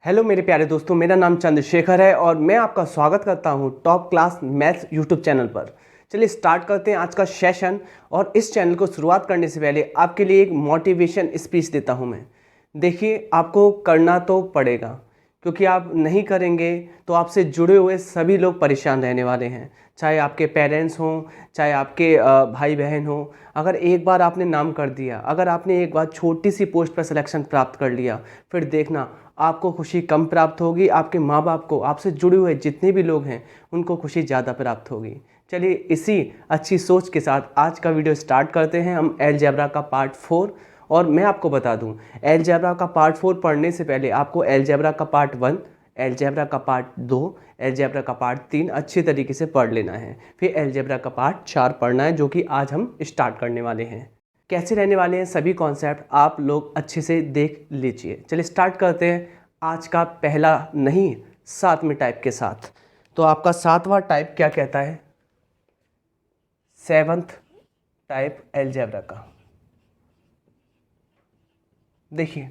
Hello मेरे प्यारे दोस्तों, मेरा नाम चंद्रशेखर है और मैं आपका स्वागत करता हूं top class maths YouTube channel पर। चलिए स्टार्ट करते हैं आज का सेशन। और इस चैनल को शुरुआत करने से पहले आपके लिए एक मोटिवेशन स्पीच देता हूं मैं। देखिए, आपको करना तो पड़ेगा, क्योंकि आप नहीं करेंगे तो आपसे जुड़े हुए सभी लोग परेशान रहने वाले हैं। चाहे आपके पेरेंट्स हों, चाहे आपके भाई बहन हों। अगर एक बार आपने नाम कर दिया, अगर आपने एक बार छोटी सी पोस्ट पर सिलेक्शन प्राप्त कर लिया, फिर देखना आपको खुशी कम प्राप्त होगी, आपके माँ बाप को, आपसे जुड़े हुए जितने भी लोग हैं उनको खुशी ज़्यादा प्राप्त होगी। चलिए इसी अच्छी सोच के साथ आज का वीडियो स्टार्ट करते हैं हम अलजेब्रा का पार्ट 4। और मैं आपको बता दूं, अलजेब्रा का पार्ट 4 पढ़ने से पहले आपको अलजेब्रा का पार्ट 1, अलजेब्रा का पार्ट 2, अलजेब्रा का पार्ट 3 अच्छे तरीके से पढ़ लेना है। फिर अलजेब्रा का पार्ट 4 पढ़ना है, जो कि आज हम स्टार्ट करने वाले हैं। कैसे रहने वाले हैं सभी कॉन्सेप्ट आप लोग अच्छे से देख लीजिए। चलिए स्टार्ट करते हैं आज का पहला नहीं 7वें टाइप के साथ। तो आपका 7वां टाइप क्या कहता है? 7th टाइप अलजेब्रा का। देखिए,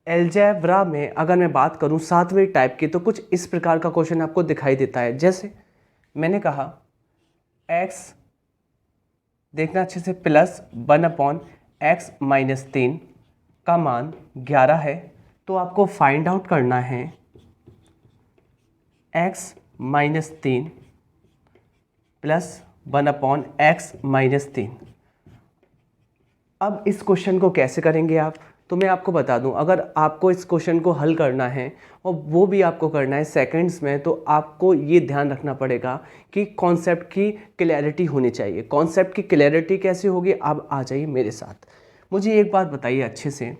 अलजेब्रा में अगर मैं बात करूं 7वें टाइप की, तो कुछ इस प्रकार का क्वेश्चन आपको दिखाई देता है। जैसे मैंने कहा x, देखना अच्छे से, प्लस 1/x-3 का मान 11 है। तो आपको फाइंड आउट करना है x-3 प्लस 1/x-3। अब इस क्वेश्चन को कैसे करेंगे आप? तो मैं आपको बता दूं, अगर आपको इस क्वेश्चन को हल करना है और वो भी आपको करना है सेकंड्स में, तो आपको ये ध्यान रखना पड़ेगा कि कॉन्सेप्ट की क्लैरिटी होनी चाहिए। कॉन्सेप्ट की क्लैरिटी कैसे होगी? आप आ जाइए मेरे साथ। मुझे एक बात बताइए अच्छे से,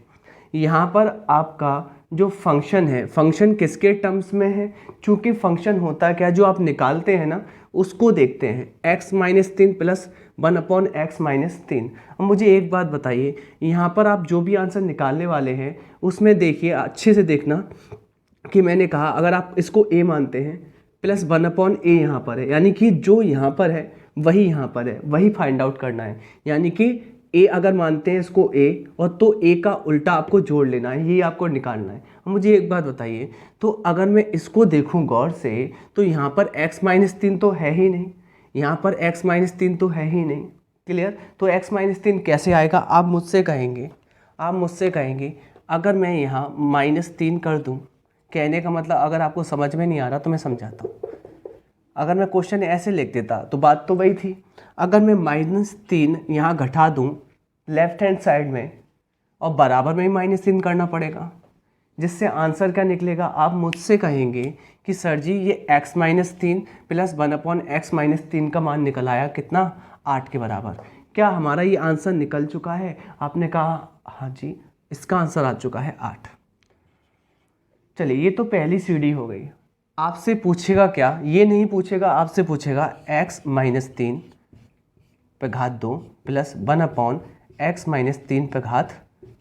यहाँ पर आपका जो फंक्शन है, फंक्शन किसके टर्म्स में है? चूँकि फंक्शन होता क्या, जो आप निकालते हैं ना, उसको देखते हैं। x-3 plus 1/x-3। अब मुझे एक बात बताइए, यहाँ पर आप जो भी आंसर निकालने वाले हैं उसमें देखिए अच्छे से देखना कि मैंने कहा अगर आप इसको a मानते हैं, प्लस 1/a यहाँ पर है, यानी कि जो यहाँ पर है वही यहाँ पर है, वही फाइंड आउट करना है। यानी कि a अगर मानते हैं इसको a, और तो a का उल्टा आपको जोड़ लेना है, ये आपको निकालना है। अब मुझे एक बात बताइए, तो अगर मैं इसको देखूं गौर से, तो यहाँ पर x-3 तो है ही नहीं, यहाँ पर x-3 तो है ही नहीं। क्लियर? तो x-3 कैसे आएगा? आप मुझसे कहेंगे अगर मैं यहाँ -3 कर दूँ, कहने का मतलब अगर आपको समझ में नहीं आ रहा तो मैं समझाता हूँ। अगर मैं क्वेश्चन ऐसे लिख देता तो बात तो वही थी। अगर मैं -3 यहाँ घटा दूँ लेफ्ट हैंड साइड में, और बराबर में ही -3 करना पड़ेगा, जिससे आंसर क्या निकलेगा? आप मुझसे कहेंगे कि सर जी ये x-3 प्लस 1/x-3 का मान निकल आया कितना? 8 के बराबर। क्या हमारा ये आंसर निकल चुका है? आपने कहा हाँ जी, इसका आंसर आ चुका है 8। चलिए, ये तो पहली सीढ़ी हो गई। आपसे पूछेगा क्या? ये नहीं पूछेगा, आपसे पूछेगा x-3 पे घात 2 प्लस 1/x-3 पे घात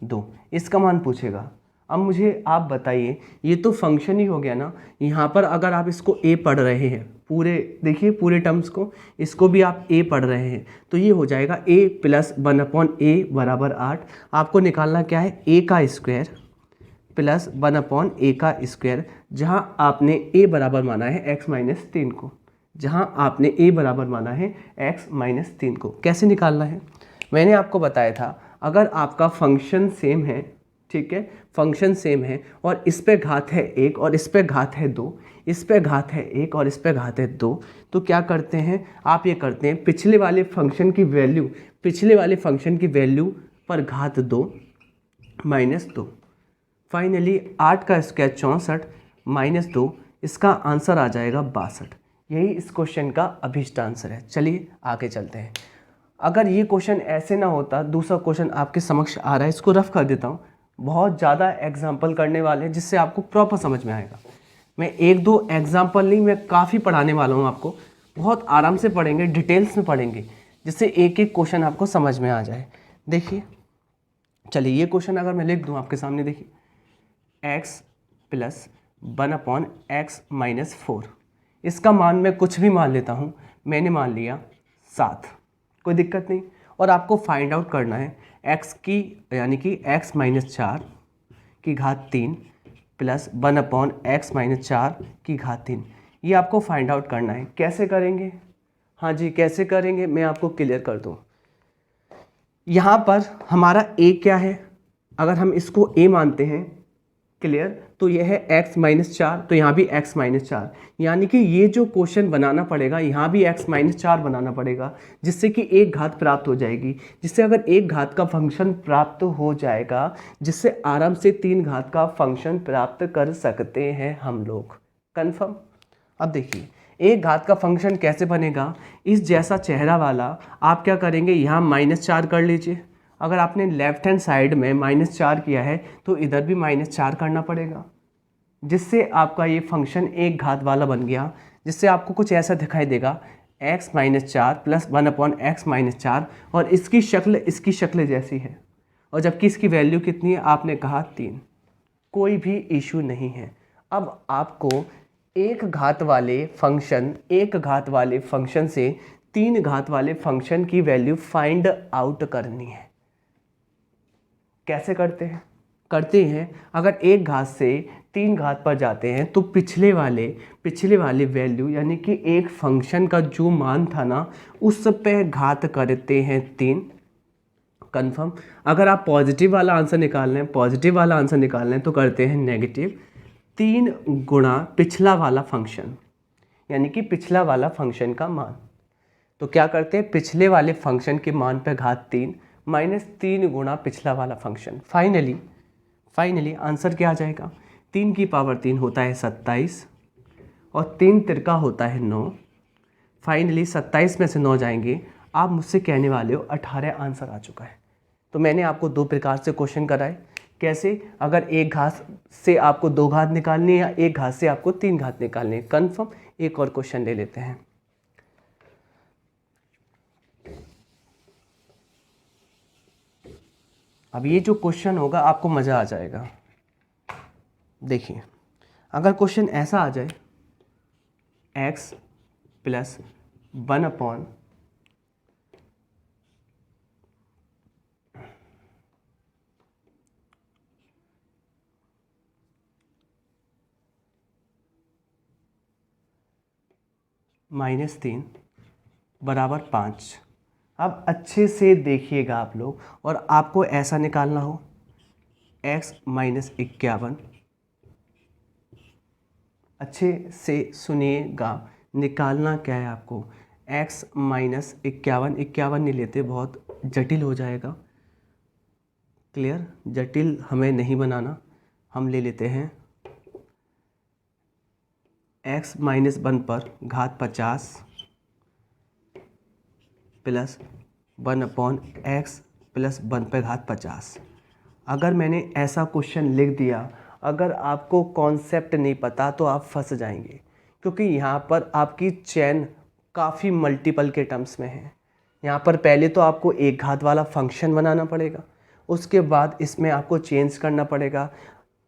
2, इसका मान पूछेगा। अब मुझे आप बताइए, ये तो फंक्शन ही हो गया ना। यहाँ पर अगर आप इसको a पढ़ रहे हैं, पूरे देखिए पूरे टर्म्स को, इसको भी आप a पढ़ रहे हैं, तो ये हो जाएगा a प्लस 1/a बराबर 8। आपको निकालना क्या है? a का स्क्वायर प्लस 1/a का स्क्वायर, जहाँ आपने a बराबर माना है x-3 को, जहाँ आपने a बराबर माना है x-3 को। कैसे निकालना है? मैंने आपको बताया था, अगर आपका फंक्शन सेम है, ठीक है, फंक्शन सेम है, और इस पे घात है 1 और इस पे घात है 2, इस पे घात है 1 और इस पे घात है 2, तो क्या करते हैं आप? ये करते हैं पिछले वाले फंक्शन की वैल्यू पर घात 2 -2। फाइनली 8 का स्क्वायर 64 -2, इसका आंसर आ जाएगा 62। यही इस क्वेश्चन का अभीष्ट आंसर है। चलिए आगे चलते हैं। अगर ये क्वेश्चन ऐसे ना होता, दूसरा क्वेश्चन आपके समक्ष आ रहा है, इसको रफ कर देता हूँ। बहुत ज़्यादा एग्जाम्पल करने वाले हैं जिससे आपको प्रॉपर समझ में आएगा। मैं 1-2 एग्जाम्पल नहीं, मैं काफ़ी पढ़ाने वाला हूँ आपको। बहुत आराम से पढ़ेंगे, डिटेल्स में पढ़ेंगे, जिससे एक एक क्वेश्चन आपको समझ में आ जाए। देखिए, चलिए ये क्वेश्चन अगर मैं लिख दूँ आपके सामने, देखिए x प्लस 1/x-4, इसका मान मैं कुछ भी मान लेता हूँ। मैंने मान लिया 7, कोई दिक्कत नहीं। और आपको फाइंड आउट करना है x की, यानी कि x-4 की घात 3 प्लस 1/x-4 की घात 3। ये आपको फाइंड आउट करना है। कैसे करेंगे? हाँ जी, कैसे करेंगे मैं आपको क्लियर कर दूँ। यहाँ पर हमारा a क्या है? अगर हम इसको a मानते हैं, क्लियर, तो यह है x-4, तो यहाँ भी x-4, यानी कि ये जो क्वेश्चन बनाना पड़ेगा यहाँ भी x-4 बनाना पड़ेगा, जिससे कि एक घात प्राप्त हो जाएगी। जिससे अगर एक घात का फंक्शन प्राप्त हो जाएगा, जिससे आराम से 3 घात का फंक्शन प्राप्त कर सकते हैं हम लोग। कन्फर्म? अब देखिए एक घात का फंक्शन कैसे बनेगा। इस जैसा चेहरा वाला आप क्या करेंगे, यहाँ -4 कर लीजिए। अगर आपने लेफ्ट हैंड साइड में -4 किया है तो इधर भी -4 करना पड़ेगा, जिससे आपका ये फंक्शन एक घात वाला बन गया। जिससे आपको कुछ ऐसा दिखाई देगा x-4 प्लस 1/x-4, और इसकी शक्ल जैसी है, और जबकि इसकी वैल्यू कितनी है, आपने कहा 3। कोई भी इशू नहीं है। अब आपको एक घात वाले फंक्शन से 3 घात वाले फंक्शन की वैल्यू फाइंड आउट करनी है। कैसे करते हैं अगर एक घात से 3 घात पर जाते हैं तो पिछले वाले वैल्यू, यानी कि एक फंक्शन का जो मान था ना, उस पे घात करते हैं 3। कन्फर्म? अगर आप पॉजिटिव वाला आंसर निकालना है तो करते हैं नेगेटिव 3 गुणा पिछला वाला फंक्शन, यानी कि पिछला वाला फंक्शन का मान। तो क्या करते हैं, पिछले वाले फंक्शन के मान पे घात 3 माइनस 3 गुणा पिछला वाला फंक्शन। फाइनली आंसर क्या आ जाएगा, 3 की पावर 3 होता है 27, और 3 तिरका होता है 9। फाइनली 27 में से 9 जाएंगे। आप मुझसे कहने वाले हो 18 आंसर आ चुका है। तो मैंने आपको 2 प्रकार से क्वेश्चन कराए। कैसे? अगर एक घात से आपको 2 घात निकालनी है या एक घात से आपको 3 घात निकालनी है। कन्फर्म? एक और क्वेश्चन ले लेते हैं। अब ये जो क्वेश्चन होगा आपको मज़ा आ जाएगा। देखिए अगर क्वेश्चन ऐसा आ जाए, x प्लस 1/, -3 बराबर 5। अब अच्छे से देखिएगा आप लोग, और आपको ऐसा निकालना हो x - 51। अच्छे से सुनिएगा, निकालना क्या है आपको, x - 51 नहीं लेते, बहुत जटिल हो जाएगा। क्लियर? जटिल हमें नहीं बनाना, हम ले लेते हैं x - 1 पर घात 50 प्लस 1/x प्लस 1 पे घात 50। अगर मैंने ऐसा क्वेश्चन लिख दिया, अगर आपको कॉन्सेप्ट नहीं पता तो आप फंस जाएंगे, क्योंकि यहाँ पर आपकी चेन काफ़ी मल्टीपल के टर्म्स में है। यहाँ पर पहले तो आपको एक घात वाला फंक्शन बनाना पड़ेगा, उसके बाद इसमें आपको चेंज करना पड़ेगा,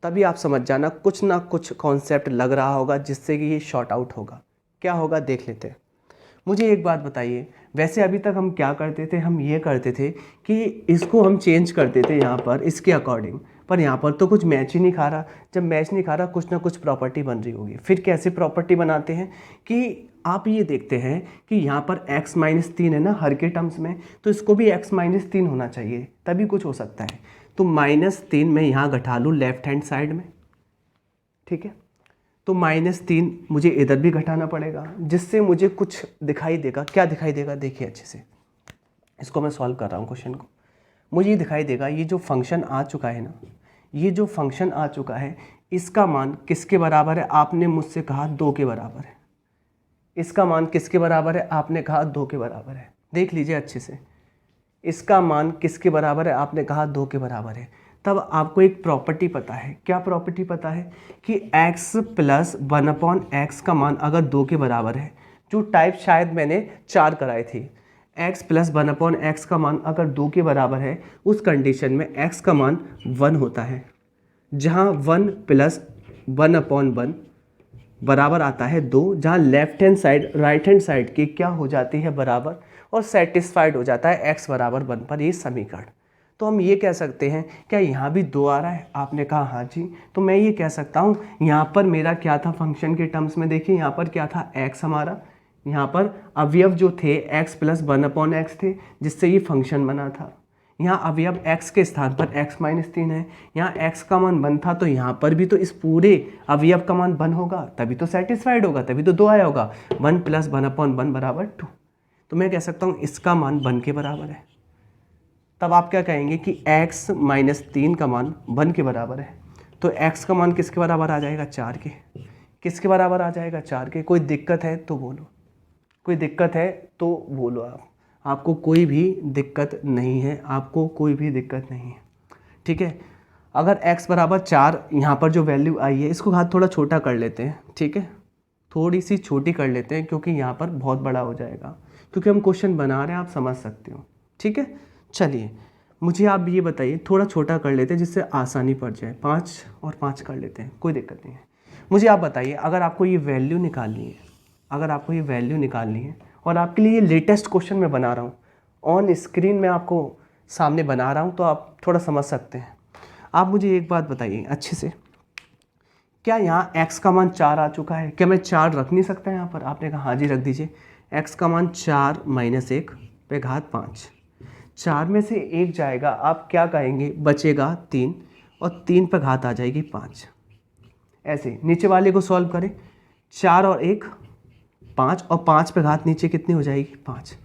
तभी आप समझ जाना कुछ ना कुछ कॉन्सेप्ट लग रहा होगा जिससे कि ये शॉर्ट आउट होगा। क्या होगा देख लेते हैं। मुझे एक बात बताइए, वैसे अभी तक हम क्या करते थे, हम ये करते थे कि इसको हम चेंज करते थे यहाँ पर इसके अकॉर्डिंग, पर यहाँ पर तो कुछ मैच ही नहीं खा रहा। जब मैच नहीं खा रहा, कुछ ना कुछ प्रॉपर्टी बन रही होगी। फिर कैसे प्रॉपर्टी बनाते हैं कि आप ये देखते हैं कि यहाँ पर x - 3 है ना हर के टर्म्स में, तो इसको भी x - 3 होना चाहिए, तभी कुछ हो सकता है। तो -3 मैं यहाँ घटा लूँ लेफ्ट हैंड साइड में, ठीक है। तो -3 मुझे इधर भी घटाना पड़ेगा, जिससे मुझे कुछ दिखाई देगा। क्या दिखाई देगा देखिए अच्छे से, इसको मैं सॉल्व कर रहा हूँ क्वेश्चन को। मुझे ये दिखाई देगा, ये जो फंक्शन आ चुका है ना, ये जो फंक्शन आ चुका है, इसका मान किसके बराबर है? आपने मुझसे कहा 2 के बराबर है। इसका मान किसके बराबर है? आपने कहा 2 के बराबर है। देख लीजिए अच्छे से, इसका मान किसके बराबर है? आपने कहा 2 के बराबर है। तब आपको एक प्रॉपर्टी पता है। क्या प्रॉपर्टी पता है? कि x प्लस 1/x का मान अगर 2 के बराबर है, जो टाइप शायद मैंने 4 कराई थी, x प्लस 1/x का मान अगर 2 के बराबर है, उस कंडीशन में x का मान 1 होता है, जहाँ 1 प्लस 1/1 बराबर आता है 2, जहाँ left hand side right hand side की क्या हो जाती है बराबर, और सेटिस्फाइड हो जाता है x बराबर 1 पर ये समीकरण। तो हम ये कह सकते हैं क्या यहाँ भी 2 आ रहा है? आपने कहा हाँ जी। तो मैं ये कह सकता हूँ यहाँ पर मेरा क्या था फंक्शन के टर्म्स में, देखिए यहाँ पर क्या था x हमारा, यहाँ पर अवयव जो थे x प्लस 1/x थे जिससे ये फंक्शन बना था। यहाँ अवयव x के स्थान पर x माइनस 3 है, यहाँ x का मान 1 था तो यहाँ पर भी तो इस पूरे अवयव का मान 1 होगा, तभी तो सेटिस्फाइड होगा, तभी तो 2 आया होगा। 1 प्लस 1/1 बराबर 2। तो मैं कह सकता हूँ इसका मान 1 के बराबर है। तब आप क्या कहेंगे कि x माइनस 3 का मान 1 के बराबर है। तो x का मान किसके बराबर आ जाएगा? 4 के। किसके बराबर आ जाएगा? 4 के। कोई दिक्कत है तो बोलो, कोई दिक्कत है तो बोलो। आपको कोई भी दिक्कत नहीं है, आपको कोई भी दिक्कत नहीं है, ठीक है। अगर x बराबर 4 यहाँ पर जो वैल्यू आई है इसको हाथ थोड़ा छोटा कर लेते हैं, ठीक है, थोड़ी सी छोटी कर लेते हैं क्योंकि यहाँ पर बहुत बड़ा हो जाएगा, क्योंकि हम क्वेश्चन बना रहे हैं, आप समझ सकते हो, ठीक है। चलिए मुझे आप ये बताइए, थोड़ा छोटा कर लेते हैं जिससे आसानी पड़ जाए। 5 और 5 कर लेते हैं, कोई दिक्कत नहीं है। मुझे आप बताइए, अगर आपको ये वैल्यू निकालनी है, अगर आपको ये वैल्यू निकालनी है और आपके लिए ये लेटेस्ट क्वेश्चन मैं बना रहा हूँ, ऑन स्क्रीन में आपको सामने बना रहा हूँ तो आप थोड़ा समझ सकते हैं। आप मुझे एक बात बताइए अच्छे से, क्या यहाँ x का मान 4 आ चुका है? क्या मैं 4 रख नहीं सकता यहाँ पर? आपने कहा हाँ जी रख दीजिए। x का मान 4 माइनस 1 पे घात 5, 4 में से 1 जाएगा, आप क्या कहेंगे? बचेगा 3 और 3 पे घात आ जाएगी 5। ऐसे नीचे वाले को सॉल्व करें, 4 और 1 5 और 5 पे घात नीचे कितनी हो जाएगी? 5।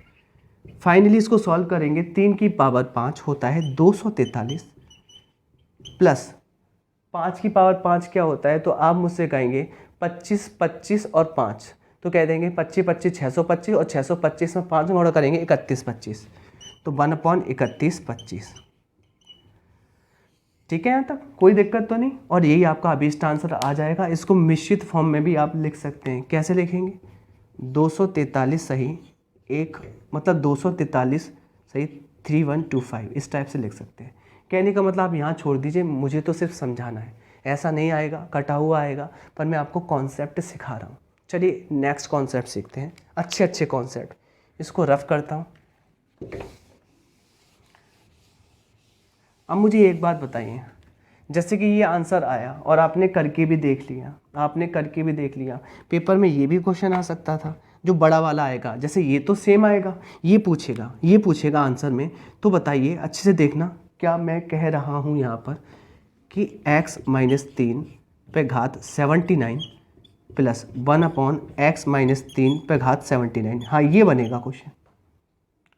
फाइनली इसको सॉल्व करेंगे, 3 की पावर 5 होता है 243 प्लस 5 की पावर 5 क्या होता है? तो आप मुझसे कहेंगे 25 25 और 5, तो कह देंगे 25 25 625 और 625 में 5 गुणा करेंगे 31 25, तो 1/31 25। ठीक है, यहाँ तक कोई दिक्कत तो नहीं? और यही आपका अभीष्ट आंसर आ जाएगा। इसको मिश्रित फॉर्म में भी आप लिख सकते हैं। कैसे लिखेंगे? 243 सही 1, मतलब 243 सही 3125, इस टाइप से लिख सकते हैं। कहने का मतलब आप यहाँ छोड़ दीजिए, मुझे तो सिर्फ समझाना है, ऐसा नहीं आएगा, कटा हुआ आएगा, पर मैं आपको कॉन्सेप्ट सिखा रहा हूँ। चलिए नेक्स्ट कॉन्सेप्ट सीखते हैं, अच्छे अच्छे कॉन्सेप्ट। इसको रफ करता हूँ। अब मुझे एक बात बताइए, जैसे कि ये आंसर आया और आपने करके भी देख लिया, आपने करके भी देख लिया, पेपर में ये भी क्वेश्चन आ सकता था जो बड़ा वाला आएगा, जैसे ये तो सेम आएगा, ये पूछेगा आंसर में। तो बताइए अच्छे से देखना, क्या मैं कह रहा हूँ यहाँ पर कि x माइनस 3 पे घात 79 प्लस 1/x माइनस 3 पे घात 79, हाँ ये बनेगा क्वेश्चन।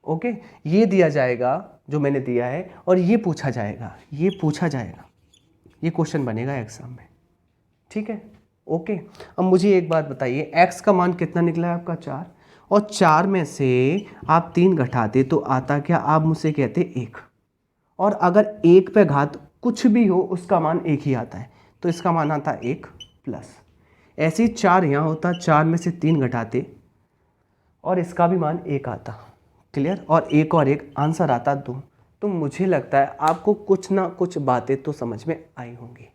ओके, ये दिया जाएगा जो मैंने दिया है और ये पूछा जाएगा, ये क्वेश्चन बनेगा एग्जाम में, ठीक है। ओके, अब मुझे एक बात बताइए, x का मान कितना निकला है आपका? 4, और 4 में से आप 3 घटाते तो आता क्या? आप मुझसे कहते 1, और अगर 1 पे घात कुछ भी हो उसका मान 1 ही आता है, तो इसका मान आता 1 प्लस, ऐसे ही 4 यहाँ होता, 4 में से 3 घटाते और इसका भी मान 1 आता। क्लियर? और 1 और 1 आंसर आता 2। तो मुझे लगता है आपको कुछ ना कुछ बातें तो समझ में आई होंगी,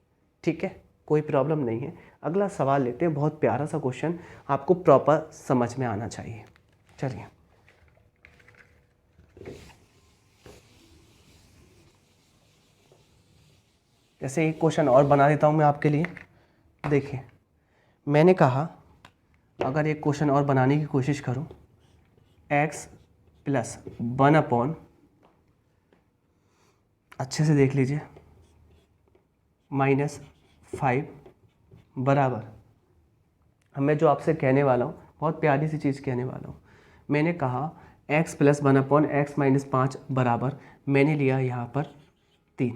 ठीक है, कोई प्रॉब्लम नहीं है। अगला सवाल लेते हैं, बहुत प्यारा सा क्वेश्चन, आपको प्रॉपर समझ में आना चाहिए। चलिए जैसे एक क्वेश्चन और बना देता हूँ मैं आपके लिए। देखिए मैंने कहा अगर एक क्वेश्चन और बनाने की कोशिश करूँ, x प्लस 1/, अच्छे से देख लीजिए, -5 बराबर, मैं जो आपसे कहने वाला हूँ बहुत प्यारी सी चीज़ कहने वाला हूँ। मैंने कहा x प्लस 1/x माइनस 5 बराबर, मैंने लिया यहाँ पर 3।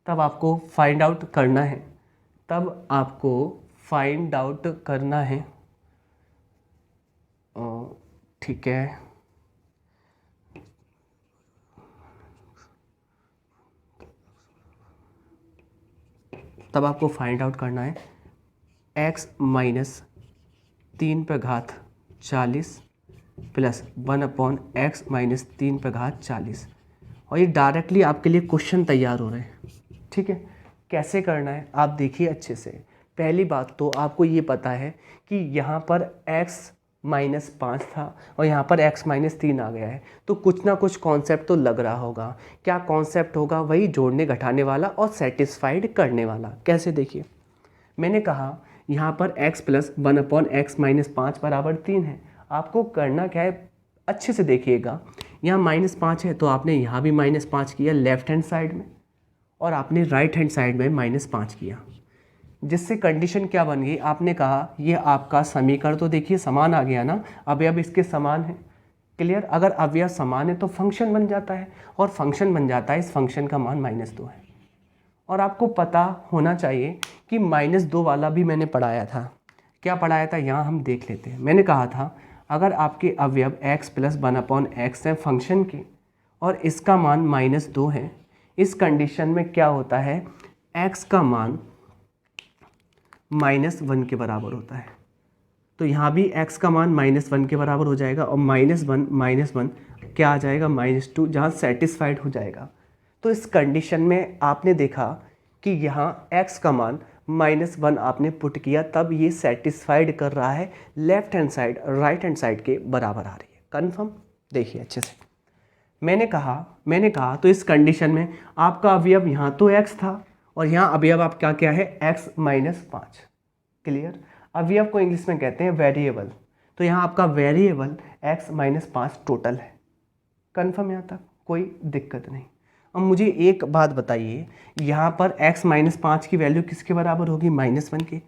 तब आपको फाइंड आउट करना है, ठीक है। तब आपको फाइंड आउट करना है x माइनस 3 पे घात 40 प्लस 1/x माइनस 3 पे घात 40, और ये डायरेक्टली आपके लिए क्वेश्चन तैयार हो रहे हैं, ठीक है। कैसे करना है आप देखिए अच्छे से। पहली बात तो आपको ये पता है कि यहाँ पर x -5 था और यहाँ पर x -3 आ गया है, तो कुछ ना कुछ कॉन्सेप्ट तो लग रहा होगा। क्या कॉन्सेप्ट होगा? वही जोड़ने घटाने वाला और सेटिस्फाइड करने वाला। कैसे? देखिए, मैंने कहा यहाँ पर x + 1/x - 5 = 3 है। आपको करना क्या है, अच्छे से देखिएगा। यहाँ -5 है तो आपने यहाँ भी -5 किया लेफ्ट हैंड साइड में, और आपने राइट हैंड साइड में -5 किया, जिससे कंडीशन क्या बन गई? आपने कहा ये आपका समीकरण तो देखिए समान आ गया ना, अवयव इसके समान है। क्लियर? अगर अवयव समान है तो फंक्शन बन जाता है, और फंक्शन बन जाता है, इस फंक्शन का मान -2 है। और आपको पता होना चाहिए कि -2 वाला भी मैंने पढ़ाया था। क्या पढ़ाया था? यहाँ हम देख लेते हैं। मैंने कहा था अगर आपके अवयव x + 1/x हैं फंक्शन के, और इसका मान -2 है, इस कंडीशन में क्या होता है? x का मान -1 के बराबर होता है। तो यहाँ भी x का मान -1 के बराबर हो जाएगा, और -1 क्या आ जाएगा? -2, जहाँ सेटिस्फाइड हो जाएगा। तो इस कंडीशन में आपने देखा कि यहाँ x का मान -1 आपने पुट किया, तब ये सेटिस्फाइड कर रहा है, left hand side right hand side के बराबर आ रही है। कन्फर्म? देखिए अच्छे से। मैंने कहा तो इस कंडीशन में आपका अवयव यहाँ तो x था, और यहाँ अवयव आपका क्या है? x - 5। क्लियर? अवयव को इंग्लिश में कहते हैं वेरिएबल, तो यहाँ आपका वेरिएबल x - 5 टोटल है। कन्फर्म? यहाँ तक कोई दिक्कत नहीं। अब मुझे एक बात बताइए, यहाँ पर x - 5 की वैल्यू किसके बराबर होगी? -1 के।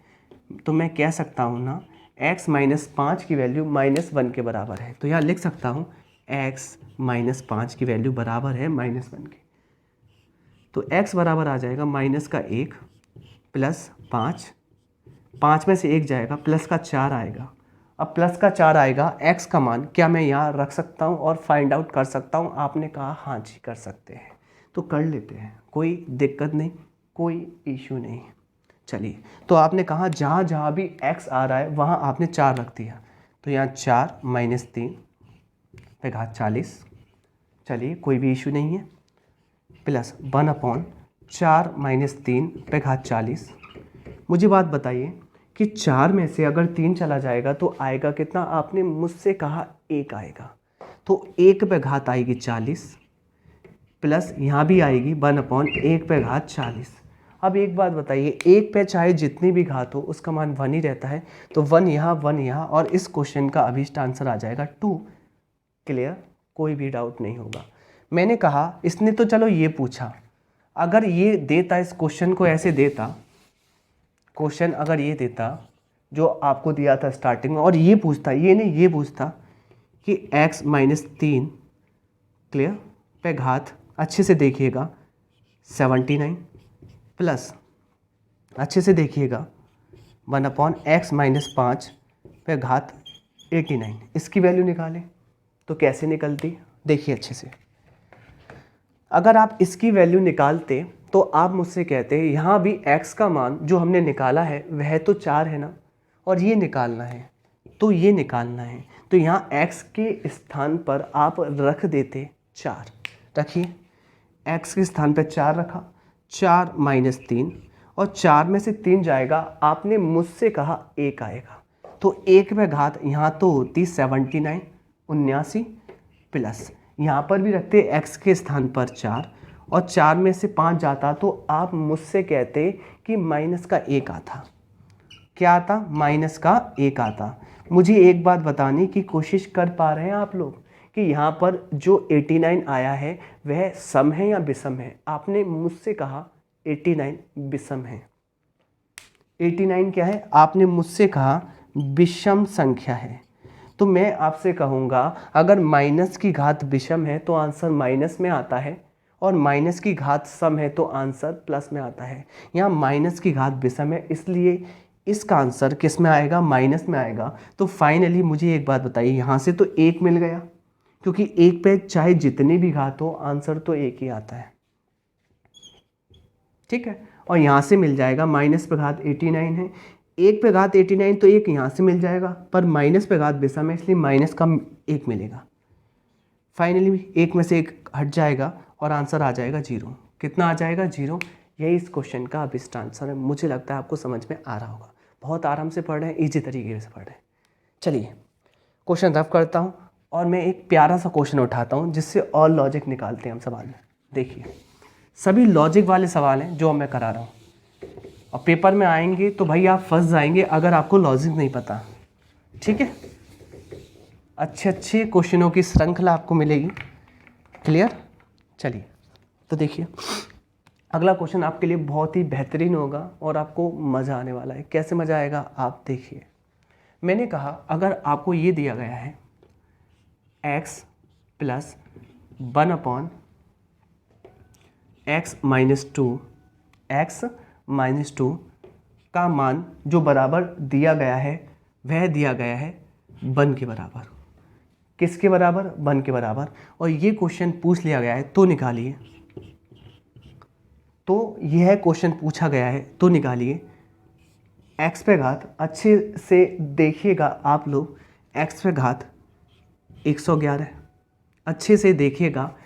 तो मैं कह सकता हूँ ना, x - 5 की वैल्यू -1 के बराबर है, तो यहाँ लिख सकता हूँ x - 5 की वैल्यू बराबर है -1 के। तो x बराबर आ जाएगा -1 + 5 में से 1 जाएगा, प्लस का 4 आएगा। अब प्लस का 4 आएगा, x का मान क्या मैं यहाँ रख सकता हूँ और फाइंड आउट कर सकता हूँ? आपने कहा हाँ जी कर सकते हैं, तो कर लेते हैं, कोई दिक्कत नहीं, कोई इशू नहीं। चलिए, तो आपने कहा जहाँ जहाँ भी x आ रहा है वहाँ आपने 4 रख दिया, तो यहाँ 4 - 3 पे घात 40, चलिए कोई भी इशू नहीं है, प्लस 1/4 - 3 पे घात 40। मुझे बात बताइए कि 4 में से अगर 3 चला जाएगा तो आएगा कितना? आपने मुझसे कहा 1 आएगा, तो 1 पे घात आएगी 40, प्लस यहाँ भी आएगी 1/1 पे घात 40। अब एक बात बताइए, 1 पे चाहे जितनी भी घात हो उसका मान 1 ही रहता है, तो 1 यहाँ, और इस क्वेश्चन का अभीष्ट आंसर आ जाएगा 2। क्लियर? कोई भी डाउट नहीं होगा। मैंने कहा इसने तो चलो ये पूछा, अगर ये देता, इस क्वेश्चन को ऐसे देता, क्वेश्चन अगर ये देता जो आपको दिया था स्टार्टिंग में, और ये पूछता, ये नहीं, ये पूछता कि x - 3 क्लियर पे घात, अच्छे से देखिएगा 79, प्लस अच्छे से देखिएगा 1/x - 5 पे घात 89, इसकी वैल्यू निकालें तो कैसे निकलती? देखिए अच्छे से, अगर आप इसकी वैल्यू निकालते तो आप मुझसे कहते हैं यहाँ भी x का मान जो हमने निकाला है वह तो 4 है ना, और ये निकालना है, तो ये निकालना है, तो यहाँ x के स्थान पर आप रख देते 4। रखिए, x के स्थान पर 4 रखा, 4 - 3, और 4 में से 3 जाएगा, आपने मुझसे कहा 1 आएगा, तो 1 पे घात यहाँ तो होती 79 79, प्लस यहाँ पर भी रखते x के स्थान पर 4, और 4 में से 5 जाता तो आप मुझसे कहते कि माइनस का 1 आता। क्या आता? माइनस का 1 आता। मुझे एक बात बताने की कोशिश कर पा रहे हैं आप लोग कि यहाँ पर जो 89 आया है वह सम है या विषम है? आपने मुझसे कहा 89 विषम है। 89 क्या है? आपने मुझसे कहा विषम संख्या है। तो मैं आपसे कहूँगा अगर माइनस की घात विषम है तो आंसर माइनस में आता है, और माइनस की घात सम है तो आंसर प्लस में आता है। यहाँ माइनस की घात विषम है, इसलिए इसका आंसर किस में आएगा? माइनस में आएगा। तो फाइनली मुझे एक बात बताइए, यहाँ से तो 1 मिल गया, क्योंकि 1 पे चाहे जितनी भी घात हो आंसर तो 1 ही आता है। ठीक है, और यहाँ से मिल जाएगा माइनस पे घात 89 है, 1 पे घात 89 तो 1 यहाँ से मिल जाएगा, पर माइनस पे घात विषम है इसलिए माइनस का 1 मिलेगा। फाइनली 1 में से 1 हट जाएगा और आंसर आ जाएगा 0। कितना आ जाएगा? 0। यही इस क्वेश्चन का अभिष्ट आंसर है। मुझे लगता है आपको समझ में आ रहा होगा। बहुत आराम से पढ़ रहे हैं, ईजी तरीके से पढ़ रहे हैं। चलिए क्वेश्चन रफ करता हूँ और मैं एक प्यारा सा क्वेश्चन उठाता हूँ जिससे और लॉजिक निकालते हैं हम सवाल में। देखिए, सभी लॉजिक वाले सवाल हैं जो मैं करा रहा हूँ, और पेपर में आएंगे तो भाई आप फंस जाएंगे अगर आपको लॉजिक नहीं पता। ठीक है, अच्छे अच्छे क्वेश्चनों की श्रृंखला आपको मिलेगी। क्लियर? चलिए, तो देखिए अगला क्वेश्चन आपके लिए बहुत ही बेहतरीन होगा और आपको मज़ा आने वाला है। कैसे मज़ा आएगा आप देखिए। मैंने कहा अगर आपको ये दिया गया है x प्लस 1/(x -2) का मान जो बराबर दिया गया है वह दिया गया है 1 के बराबर। किसके बराबर? 1 के बराबर। और ये क्वेश्चन पूछ लिया गया है तो निकालिए। तो यह क्वेश्चन पूछा गया है तो निकालिए x पे घात, अच्छे से देखिएगा आप लोग, x पे घात 111, अच्छे से देखिएगा,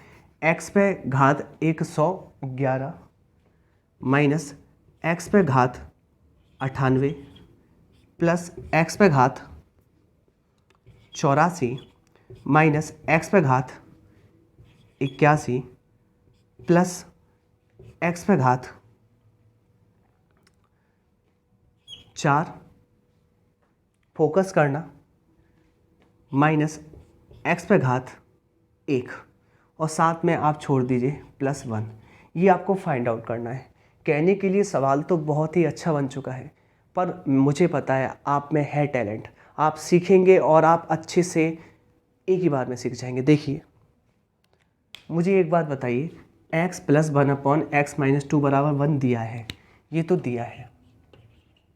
x पे घात 111 माइनस x पे घात 98 प्लस x पे घात 84 माइनस x पे घात 81 प्लस x पे घात 4, फोकस करना, माइनस x पे घात 1 और साथ में आप छोड़ दीजिए +1। ये आपको फाइंड आउट करना है। कहने के लिए सवाल तो बहुत ही अच्छा बन चुका है, पर मुझे पता है आप में है टैलेंट, आप सीखेंगे और आप अच्छे से एक ही बार में सीख जाएंगे। देखिए, मुझे एक बात बताइए, x प्लस 1/(x -2) बराबर 1 दिया है, ये तो दिया है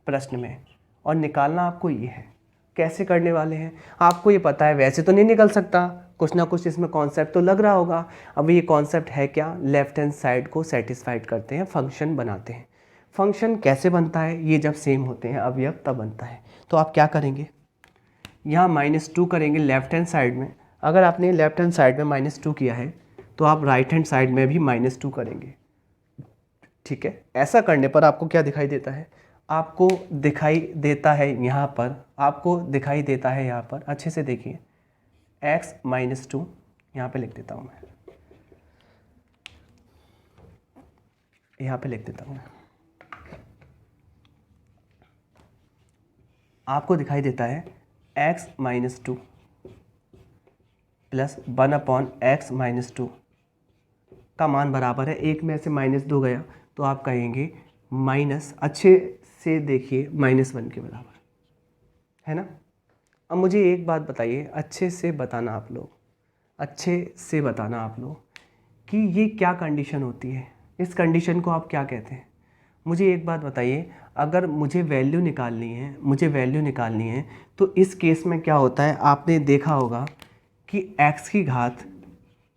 प्रश्न में, और निकालना आपको ये है। कैसे करने वाले हैं आपको ये पता है, वैसे तो नहीं निकल सकता, कुछ ना कुछ इसमें कॉन्सेप्ट तो लग रहा होगा। अब ये कॉन्सेप्ट है क्या? लेफ्ट हैंड साइड को सेटिस्फाइड करते हैं, फंक्शन बनाते हैं। फंक्शन कैसे बनता है? ये जब सेम होते हैं अवयव तब बनता है। तो आप क्या करेंगे, यहाँ -2 करेंगे लेफ्ट हैंड साइड में। अगर आपने लेफ्ट हैंड साइड में -2 किया है तो आप राइट हैंड साइड में भी -2 करेंगे। ठीक है, ऐसा करने पर आपको क्या दिखाई देता है? आपको दिखाई देता है यहाँ पर, आपको दिखाई देता है यहाँ पर, अच्छे से देखिए, x -2 यहाँ पे लिख देता हूँ मैं, यहाँ पे लिख देता हूँ मैं। आपको दिखाई देता है x -2 प्लस 1/(x -2) का मान बराबर है, एक में से -2 गया तो आप कहेंगे माइनस, अच्छे से देखिए, -1 के बराबर है ना। अब मुझे एक बात बताइए, अच्छे से बताना आप लोग, अच्छे से बताना आप लोग कि ये क्या कंडीशन होती है, इस कंडीशन को आप क्या कहते हैं? मुझे एक बात बताइए, अगर मुझे वैल्यू निकालनी है, मुझे वैल्यू निकालनी है तो इस केस में क्या होता है? आपने देखा होगा कि x की घात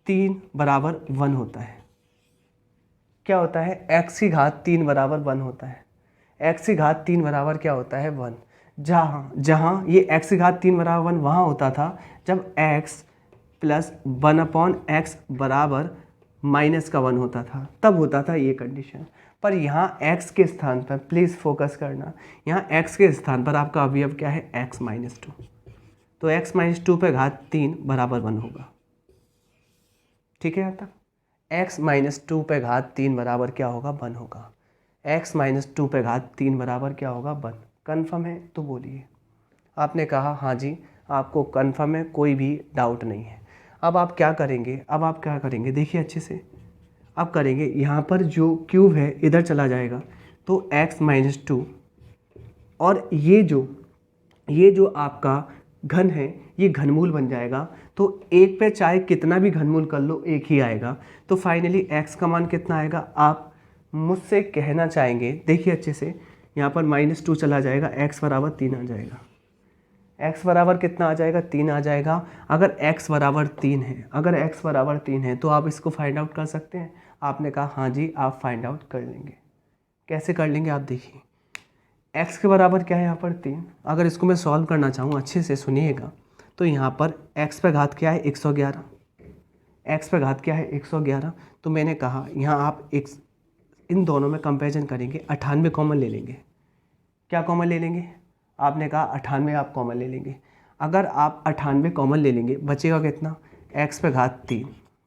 3 बराबर 1 होता है। क्या होता है? x की घात 3 बराबर 1 होता है। x की घात 3 बराबर क्या होता है? 1। जहाँ ये x की घात 3 बराबर 1 वहाँ होता था जब x प्लस 1/(x बराबर -1 होता था, तब होता था ये कंडीशन। पर यहाँ x के स्थान पर, प्लीज़ फोकस करना, यहाँ x के स्थान पर आपका अवयव क्या है? x -2। तो x -2 पे घात 3 बराबर 1 होगा। ठीक है यहाँ तक? x -2 पे घात 3 बराबर क्या होगा? 1 होगा। x -2 पे घात 3 बराबर क्या होगा? 1। कन्फर्म है तो बोलिए। आपने कहा हाँ जी, आपको कन्फर्म है, कोई भी डाउट नहीं है। अब आप क्या करेंगे? अब आप क्या करेंगे? देखिए अच्छे से, अब करेंगे, यहाँ पर जो क्यूब है इधर चला जाएगा तो x -2, और ये जो आपका घन है ये घनमूल बन जाएगा। तो एक पे चाहे कितना भी घनमूल कर लो एक ही आएगा। तो फाइनली x का मान कितना आएगा? आप मुझसे कहना चाहेंगे, देखिए अच्छे से, यहाँ पर -2 चला जाएगा, x बराबर 3 आ जाएगा। x बराबर कितना आ जाएगा? 3 आ जाएगा। अगर x बराबर 3 है, अगर x बराबर 3 है तो आप इसको फाइंड आउट कर सकते हैं। आपने कहा हाँ जी, आप फाइंड आउट कर लेंगे। कैसे कर लेंगे आप देखिए, x के बराबर क्या है यहाँ पर? 3। अगर इसको मैं सॉल्व करना चाहूँ, अच्छे से सुनिएगा, तो यहाँ पर x पे घात क्या है? 111। x पे घात क्या है? 111। तो मैंने कहा यहाँ आप इन दोनों में कंपैरिजन करेंगे, 98 कॉमन ले लेंगे। क्या कॉमन ले लेंगे? आपने कहा 98 आप कॉमन ले लेंगे। अगर आप 98 कॉमन ले लेंगे बचेगा कितना, x पे घात 3,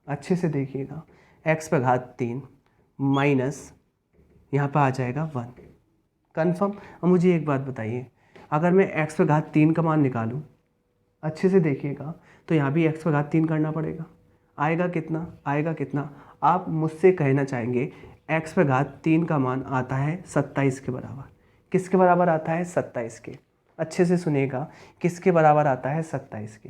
अच्छे से देखिएगा, x पे घात 3 माइनस यहाँ पर आ जाएगा 1, कन्फर्म। अब मुझे एक बात बताइए, अगर मैं x पे घात 3 का मान निकालूं, अच्छे से देखिएगा, तो यहाँ भी x पे घात 3 करना पड़ेगा, आएगा कितना, आएगा कितना, आप मुझसे कहना चाहेंगे x पे घात 3 का मान आता है 27 के बराबर। किसके बराबर आता है, 27 के। अच्छे से सुनिएगा, किसके बराबर आता है, 27 के।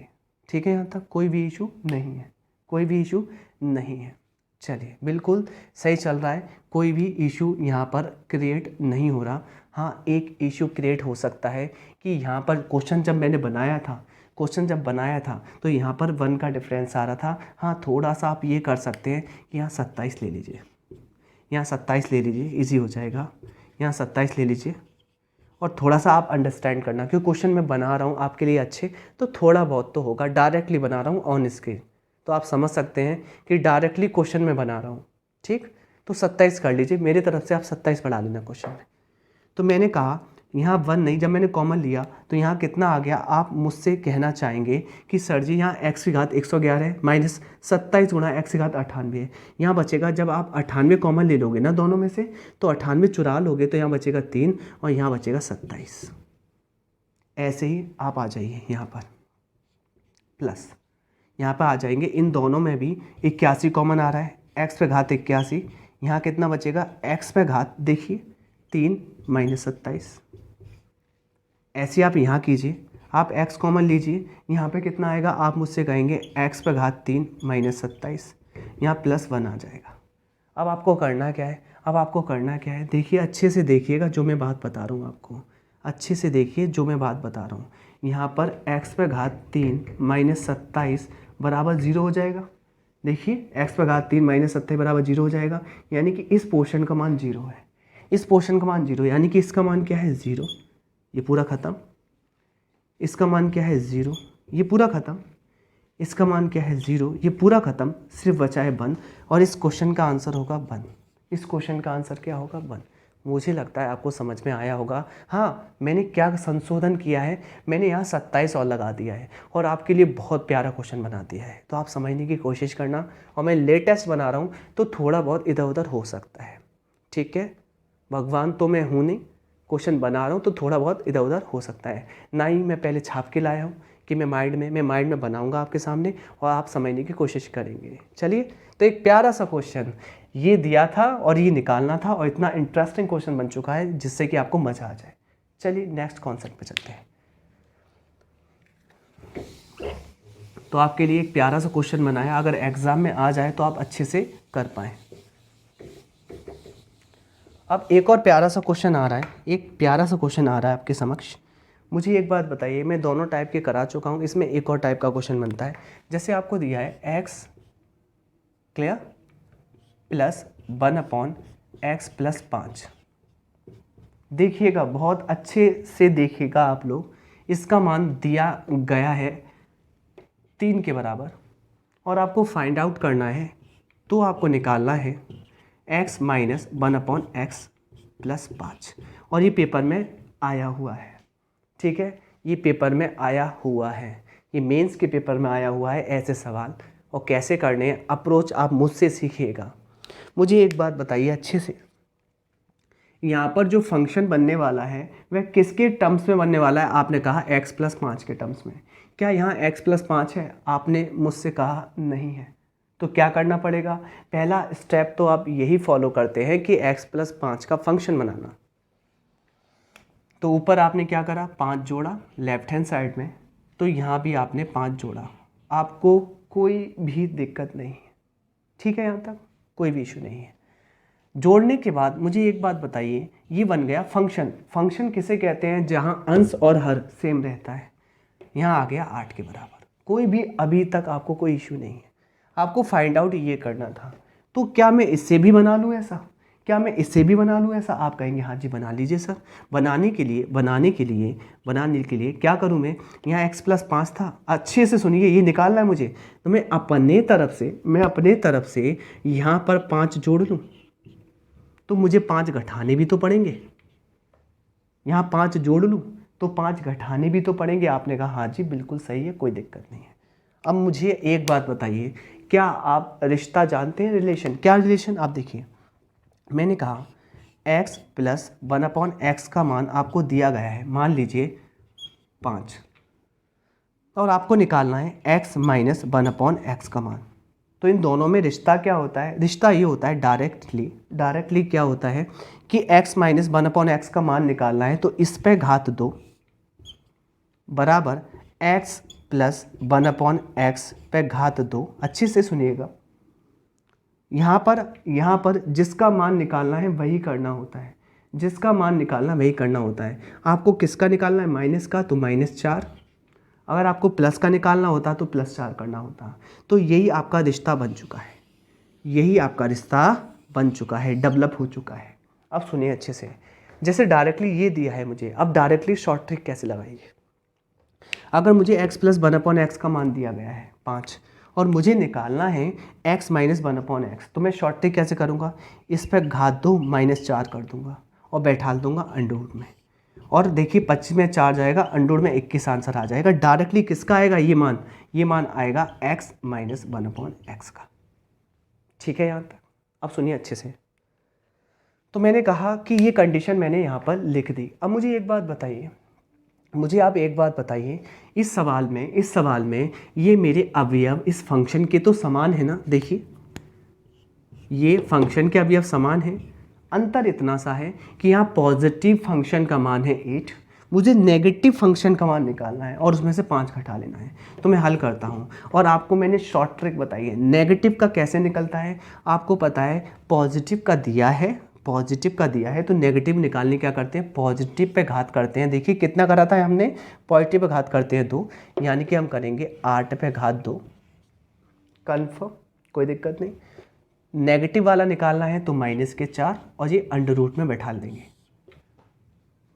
ठीक है, यहाँ तक कोई भी इशू नहीं है, कोई भी इशू नहीं है। चलिए, बिल्कुल सही चल रहा है, कोई भी इशू यहाँ पर क्रिएट नहीं हो रहा। हाँ, एक इशू क्रिएट हो सकता है कि यहाँ पर क्वेश्चन जब मैंने बनाया था, तो यहाँ पर 1 का डिफरेंस आ रहा था। हाँ, थोड़ा सा आप ये कर सकते हैं कि यहाँ 27 ले लीजिए, यहाँ 27 ले लीजिए, ईजी हो जाएगा। यहाँ 27 ले लीजिए और थोड़ा सा आप अंडरस्टैंड करना, क्योंकि क्वेश्चन मैं बना रहा हूँ आपके लिए अच्छे, तो थोड़ा बहुत तो होगा, डायरेक्टली बना रहा हूँ ऑन स्क्रीन, तो आप समझ सकते हैं कि डायरेक्टली क्वेश्चन में बना रहा हूँ। ठीक, तो 27 कर लीजिए, मेरी तरफ से आप 27 बढ़ा लेना क्वेश्चन में। तो मैंने कहा यहाँ 1 नहीं, जब मैंने कॉमन लिया तो यहाँ कितना आ गया, आप मुझसे कहना चाहेंगे कि सर जी यहाँ x की घात 111 है माइनस 27 गुणा x की घात 98 है। यहाँ बचेगा, जब आप 98 कॉमन ले लोगे ना दोनों में से, तो 98 चुरा लोगे तो यहाँ बचेगा 3 और यहाँ बचेगा 27। ऐसे ही आप आ जाइए यहाँ पर, प्लस यहाँ पर आ जाएंगे, इन दोनों में भी 81 कॉमन आ रहा है, x पे घात 81, यहाँ कितना बचेगा, x पे घात देखिए 3 माइनस 27। ऐसे आप यहाँ कीजिए, आप x कॉमन लीजिए, यहाँ पे कितना आएगा, आप मुझसे कहेंगे x पे घात 3 माइनस 27, यहाँ प्लस 1 आ जाएगा। अब आपको करना क्या है, देखिए अच्छे से देखिएगा जो मैं बात बता रहा हूँ आपको, अच्छे से देखिए जो मैं बात बता रहा हूँ। यहाँ पर x पे घात 3 माइनस 27 बराबर 0 हो जाएगा। देखिए x पे घात 3 माइनस 27 बराबर 0 हो जाएगा, यानी कि इस पोर्शन का मान 0 है, इस पोर्शन का मान 0, यानी कि इसका मान क्या है, 0, ये पूरा ख़त्म। इसका मान क्या है, 0, ये पूरा ख़त्म। इसका मान क्या है, 0, ये पूरा ख़त्म, सिर्फ बचा है 1, और इस क्वेश्चन का आंसर होगा 1। इस क्वेश्चन का आंसर क्या होगा, 1। मुझे लगता है आपको समझ में आया होगा। हाँ, मैंने क्या संशोधन किया है, मैंने यहाँ 27 और लगा दिया है और आपके लिए बहुत प्यारा क्वेश्चन बना दिया है, तो आप समझने की कोशिश करना। और मैं लेटेस्ट बना रहा हूँ तो थोड़ा बहुत इधर उधर हो सकता है, ठीक है, भगवान तो मैं हूँ नहीं, क्वेश्चन बना रहा हूँ तो थोड़ा बहुत इधर उधर हो सकता है, ना ही मैं पहले छाप के लाया हूँ कि मैं माइंड में बनाऊँगा आपके सामने और आप समझने की कोशिश करेंगे। चलिए, तो एक प्यारा सा क्वेश्चन ये दिया था और ये निकालना था, और इतना इंटरेस्टिंग क्वेश्चन बन चुका है जिससे कि आपको मज़ा आ जाए। चलिए नेक्स्ट कॉन्सेप्ट पे चलते हैं। तो आपके लिए एक प्यारा सा क्वेश्चन बनाया, अगर एग्ज़ाम में आ जाए तो आप अच्छे से कर पाएँ। अब एक और प्यारा सा क्वेश्चन आ रहा है, आपके समक्ष। मुझे एक बात बताइए, मैं दोनों टाइप के करा चुका हूँ, इसमें एक और टाइप का क्वेश्चन बनता है। जैसे आपको दिया है x clear plus 1/x plus 5। देखिएगा, बहुत अच्छे से देखिएगा आप लोग, इसका मान दिया गया है 3 के बराबर और आपको फाइंड आउट करना है, तो आपको निकालना है x माइनस 1/x प्लस 5, और ये पेपर में आया हुआ है। ठीक है, ये पेपर में आया हुआ है, ये मेंस के पेपर में आया हुआ है ऐसे सवाल, और कैसे करने हैं अप्रोच आप मुझसे सीखिएगा। मुझे एक बात बताइए अच्छे से, यहाँ पर जो फंक्शन बनने वाला है वह किसके टर्म्स में बनने वाला है? आपने कहा x प्लस 5 के टर्म्स में। क्या यहाँ x प्लस 5 है? आपने मुझसे कहा नहीं है। तो क्या करना पड़ेगा? पहला स्टेप तो आप यही फॉलो करते हैं कि x प्लस 5 का फंक्शन बनाना। तो ऊपर आपने क्या करा, 5 जोड़ा लेफ्ट हैंड साइड में, तो यहाँ भी आपने 5 जोड़ा, आपको कोई भी दिक्कत नहीं है। ठीक है, यहाँ तक कोई भी इशू नहीं है। जोड़ने के बाद मुझे एक बात बताइए, ये बन गया फंक्शन। फंक्शन किसे कहते हैं? जहाँ अंश और हर सेम रहता है। यहाँ आ गया 8 के बराबर। कोई भी अभी तक आपको कोई इशू नहीं है। आपको फाइंड आउट ये करना था। तो क्या मैं इससे भी बना लूँ ऐसा? क्या मैं इससे भी बना लूँ ऐसा? आप कहेंगे हाँ जी बना लीजिए सर। बनाने के लिए क्या करूँ मैं? यहाँ x प्लस 5 था, अच्छे से सुनिए, ये निकालना है मुझे। तो मैं अपने तरफ से यहाँ पर 5 जोड़ लूँ, तो मुझे 5 घटाने भी तो पड़ेंगे। यहाँ 5 जोड़ लूँ तो 5 घटाने भी तो पड़ेंगे। आपने कहा हाँ जी बिल्कुल सही है, कोई दिक्कत नहीं है। अब मुझे एक बात बताइए, क्या आप रिश्ता जानते हैं, रिलेशन? क्या रिलेशन? आप देखिए, मैंने कहा x प्लस 1/x का मान आपको दिया गया है, मान लीजिए 5, और आपको निकालना है x माइनस 1/x का मान। तो इन दोनों में रिश्ता क्या होता है? रिश्ता ये होता है डायरेक्टली क्या होता है कि x माइनस 1/x का मान निकालना है, तो इस पे घात 2 बराबर x प्लस 1/x पे घात 2। अच्छे से सुनिएगा, यहाँ पर जिसका मान निकालना है वही करना होता है, जिसका मान निकालना वही करना होता है। आपको किसका निकालना है? माइनस का, तो -4। अगर आपको प्लस का निकालना होता तो +4 करना होता। तो यही आपका रिश्ता बन चुका है, यही आपका रिश्ता बन चुका है, डेवलप हो चुका है। अब सुनिए अच्छे से, जैसे डायरेक्टली ये दिया है मुझे, अब डायरेक्टली शॉर्ट ट्रिक कैसे लगाइए। अगर मुझे x प्लस 1/x का मान दिया गया है 5, और मुझे निकालना है x माइनस 1/x, तो मैं शॉर्ट ट्रिक कैसे करूँगा? इस पर घात 2 -4 कर दूंगा और बैठा दूंगा अंडर में, और देखिए 25 में 4 जाएगा, अंडर में 21 आंसर आ जाएगा। डायरेक्टली किसका आएगा? ये मान आएगा x माइनस 1/x का। ठीक है यहाँ तक? अब सुनिए अच्छे से। तो मैंने कहा कि ये कंडीशन मैंने यहाँ पर लिख दी। अब मुझे एक बात बताइए, आप एक बात बताइए, इस सवाल में ये मेरे अवयव इस फंक्शन के तो समान है ना? देखिए ये फंक्शन के अवयव समान है, अंतर इतना सा है कि यहाँ पॉजिटिव फंक्शन का मान है 8, मुझे नेगेटिव फंक्शन का मान निकालना है और उसमें से 5 घटा लेना है। तो मैं हल करता हूँ, और आपको मैंने शॉर्ट ट्रिक बताई है। नेगेटिव का कैसे निकलता है आपको पता है, पॉजिटिव का दिया है तो नेगेटिव निकालने क्या करते हैं? पॉजिटिव पे घात करते हैं। देखिए कितना करा था हमने? पॉजिटिव पे घात करते हैं 2, यानी कि हम करेंगे 8 पे घात 2, कन्फर्म, कोई दिक्कत नहीं। नेगेटिव वाला निकालना है तो -4, और ये अंडर रूट में बैठा देंगे।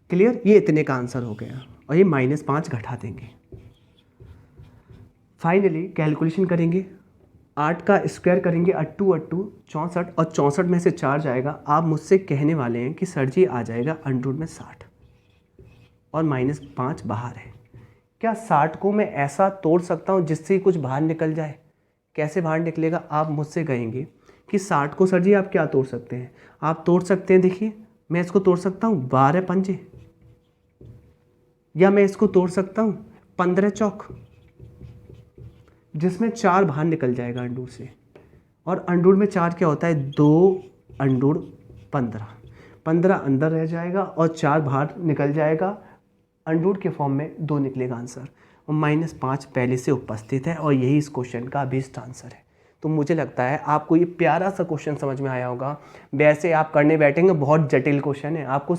क्लियर? ये इतने का आंसर हो गया, और ये -5 घटा देंगे। फाइनली कैलकुलेशन करेंगे, 8 का स्क्वायर करेंगे, 8 8 64, और 64 में से 4 जाएगा। आप मुझसे कहने वाले हैं कि सर जी आ जाएगा अंडर रूट में 60, और -5 बाहर है। क्या 60 को मैं ऐसा तोड़ सकता हूँ जिससे कुछ बाहर निकल जाए? कैसे बाहर निकलेगा? आप मुझसे कहेंगे कि 60 को सर जी आप क्या तोड़ सकते हैं? आप तोड़ सकते हैं, देखिए मैं इसको तोड़ सकता हूँ 12 पंजे, या मैं इसको तोड़ सकता हूँ 15 चौक, जिसमें 4 बाहर निकल जाएगा अंडूर से, और अंडूर में 4 क्या होता है? 2 अंडूर 15 अंदर रह जाएगा और 4 बाहर निकल जाएगा, अंडूर के फॉर्म में 2 निकलेगा आंसर, और -5 पहले से उपस्थित है, और यही इस क्वेश्चन का अभीष्ट आंसर है। तो मुझे लगता है आपको ये प्यारा सा क्वेश्चन समझ में आया होगा। वैसे आप करने बैठेंगे बहुत जटिल क्वेश्चन है, आपको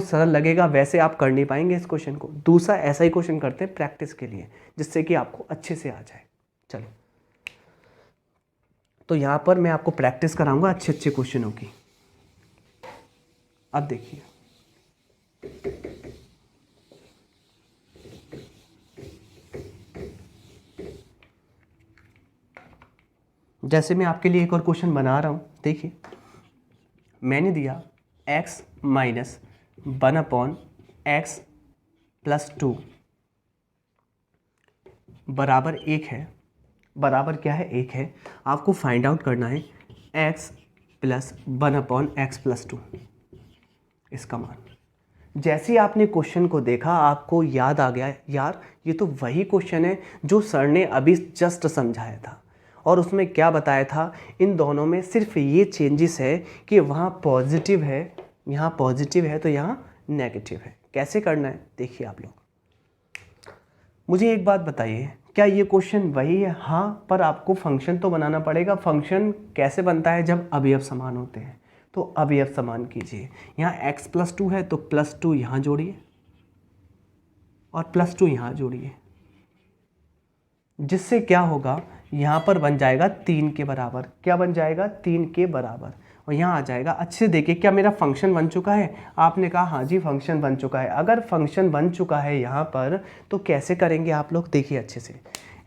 सरल लगेगा, वैसे आप कर नहीं पाएंगे इस क्वेश्चन को। दूसरा ऐसा ही क्वेश्चन करते हैं प्रैक्टिस के लिए, जिससे कि आपको अच्छे से आ जाए। चलो, तो यहाँ पर मैं आपको प्रैक्टिस कराऊंगा अच्छे क्वेश्चनों की। अब देखिए, जैसे मैं आपके लिए एक और क्वेश्चन बना रहा हूँ। देखिए मैंने दिया x माइनस 1/x प्लस 2 बराबर 1 है। बराबर क्या है? 1 है। आपको फाइंड आउट करना है x प्लस 1/x प्लस 2, इसका मान। जैसे ही आपने क्वेश्चन को देखा आपको याद आ गया, यार ये तो वही क्वेश्चन है जो सर ने अभी जस्ट समझाया था, और उसमें क्या बताया था, इन दोनों में सिर्फ ये चेंजेस है कि वहाँ पॉजिटिव है, यहाँ पॉजिटिव है तो यहाँ नेगेटिव है। कैसे करना है देखिए आप लोग। मुझे एक बात बताइए, क्या ये क्वेश्चन वही है? हाँ, पर आपको फंक्शन तो बनाना पड़ेगा। फंक्शन कैसे बनता है? जब अवयव समान होते हैं। तो अवयव समान कीजिए, यहाँ x प्लस 2 है तो +2 यहाँ जोड़िए और +2 यहाँ जोड़िए, जिससे क्या होगा, यहाँ पर बन जाएगा 3 के बराबर। क्या बन जाएगा? 3 के बराबर, और यहाँ आ जाएगा। अच्छे से देखिए, क्या मेरा फंक्शन बन चुका है? आपने कहा हाँ जी फंक्शन बन चुका है। अगर फंक्शन बन चुका है यहाँ पर तो कैसे करेंगे आप लोग? देखिए अच्छे से,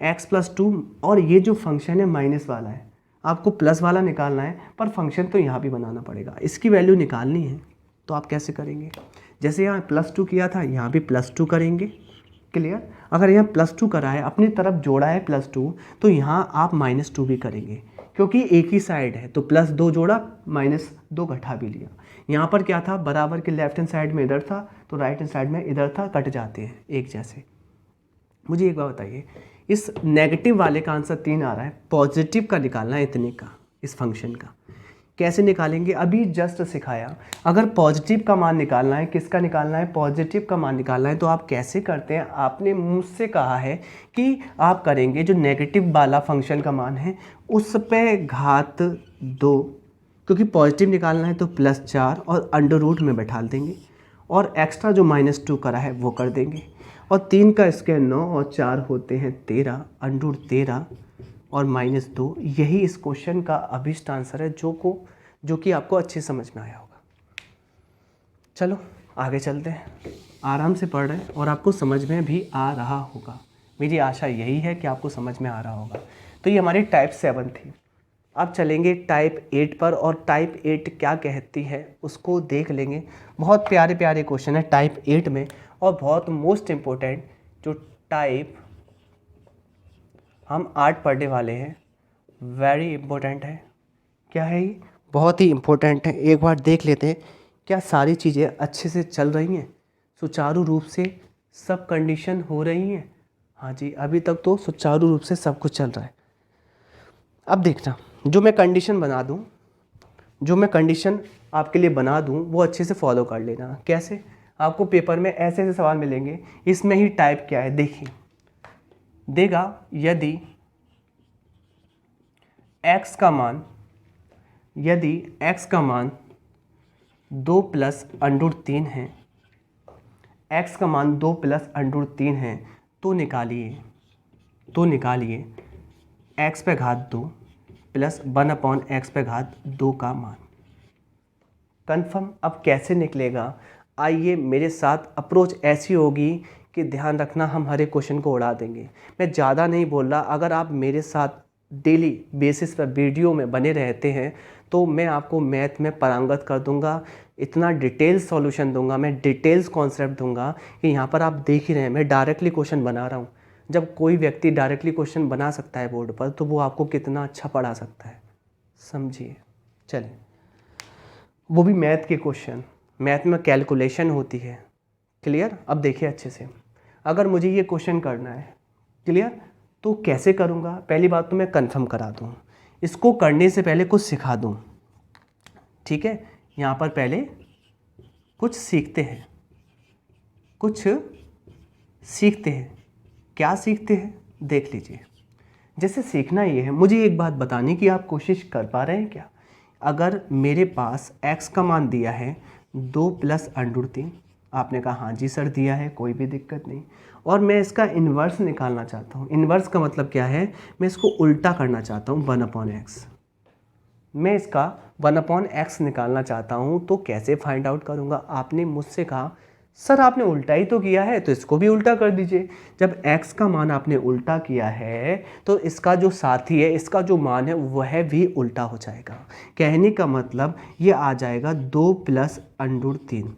x प्लस 2, और ये जो फंक्शन है माइनस वाला है, आपको प्लस वाला निकालना है, पर फंक्शन तो यहाँ भी बनाना पड़ेगा, इसकी वैल्यू निकालनी है। तो आप कैसे करेंगे? जैसे यहाँ +2 किया था, यहाँ भी +2 करेंगे। क्लियर? अगर यहाँ +2 करा है, अपनी तरफ जोड़ा है +2, तो यहाँ आप -2 भी करेंगे, क्योंकि एक ही साइड है। तो +2 जोड़ा, -2 घटा भी लिया। यहाँ पर क्या था, बराबर के लेफ्ट हैंड साइड में इधर था, तो राइट हैंड साइड में इधर था, कट जाते हैं एक जैसे। मुझे एक बात बताइए, इस नेगेटिव वाले का आंसर 3 आ रहा है, पॉजिटिव का निकालना है इतने का, इस फंक्शन का कैसे निकालेंगे अभी जस्ट सिखाया। अगर पॉजिटिव का मान निकालना है, किसका निकालना है, पॉजिटिव का मान निकालना है, तो आप कैसे करते हैं, आपने मुझसे कहा है कि आप करेंगे जो नेगेटिव वाला फंक्शन का मान है उस पे घात 2, क्योंकि पॉजिटिव निकालना है तो +4 और अंडर रूट में बैठा देंगे, और एक्स्ट्रा जो -2 करा है वो कर देंगे, और 3 का स्क्वायर 9 और 4 होते हैं 13, अंडर रूट 13 और -2। यही इस क्वेश्चन का अभिष्ट आंसर है, जो कि आपको अच्छे समझ में आया होगा। चलो आगे चलते हैं, आराम से पढ़ रहे हैं और आपको समझ में भी आ रहा होगा। मेरी आशा यही है कि आपको समझ में आ रहा होगा। तो ये हमारी टाइप 7 थी। अब चलेंगे टाइप 8 पर, और टाइप 8 क्या कहती है उसको देख लेंगे। बहुत प्यारे प्यारे क्वेश्चन है टाइप 8 में, और बहुत मोस्ट इम्पोर्टेंट जो टाइप हम 8 पढ़ने वाले हैं, वेरी इम्पोर्टेंट है। क्या है ये, बहुत ही इम्पोर्टेंट है। एक बार देख लेते हैं क्या सारी चीज़ें अच्छे से चल रही हैं, सुचारू रूप से सब कंडीशन हो रही हैं। हाँ जी, अभी तक तो सुचारू रूप से सब कुछ चल रहा है। अब देखना, जो मैं कंडीशन बना दूँ, जो मैं कंडीशन आपके लिए बना दूँ वो अच्छे से फॉलो कर लेना। कैसे, आपको पेपर में ऐसे ऐसे सवाल मिलेंगे। इसमें ही टाइप क्या है देखिए, देगा यदि x का मान 2 + √3 है, x का मान 2 + √3 है, तो निकालिए x पे घात 2 + 1/x पे घात 2 का मान। कन्फर्म? अब कैसे निकलेगा, आइए मेरे साथ अप्रोच ऐसी होगी कि ध्यान रखना, हम हर एक क्वेश्चन को उड़ा देंगे। मैं ज़्यादा नहीं बोल रहा, अगर आप मेरे साथ डेली बेसिस पर वीडियो में बने रहते हैं तो मैं आपको मैथ में पारंगत कर दूंगा, इतना डिटेल सॉल्यूशन दूंगा, मैं डिटेल्स कॉन्सेप्ट दूंगा कि यहाँ पर आप देख ही रहे हैं मैं डायरेक्टली क्वेश्चन बना रहा हूँ। जब कोई व्यक्ति डायरेक्टली क्वेश्चन बना सकता है बोर्ड पर, तो वो आपको कितना अच्छा पढ़ा सकता है, समझिए। चलिए, वो भी मैथ के क्वेश्चन, मैथ में कैलकुलेशन होती है। क्लियर? अब देखिए अच्छे से, अगर मुझे ये क्वेश्चन करना है, क्लियर, तो कैसे करूँगा। पहली बात तो मैं कंफर्म करा दूँ, इसको करने से पहले कुछ सिखा दूँ। ठीक है, यहाँ पर पहले कुछ सीखते हैं, क्या सीखते हैं देख लीजिए। जैसे सीखना ये है, मुझे एक बात बताने की, आप कोशिश कर पा रहे हैं क्या। अगर मेरे पास x का मान दिया है 2 + √3, आपने कहा हाँ जी सर दिया है, कोई भी दिक्कत नहीं, और मैं इसका इन्वर्स निकालना चाहता हूँ। इन्वर्स का मतलब क्या है, मैं इसको उल्टा करना चाहता हूँ, 1/x। मैं इसका 1/x निकालना चाहता हूँ, तो कैसे फाइंड आउट करूँगा। आपने मुझसे कहा सर आपने उल्टा ही तो किया है, तो इसको भी उल्टा कर दीजिए। जब x का मान आपने उल्टा किया है तो इसका जो साथी है, इसका जो मान है वह भी उल्टा हो जाएगा। कहने का मतलब ये आ जाएगा 2 + √3।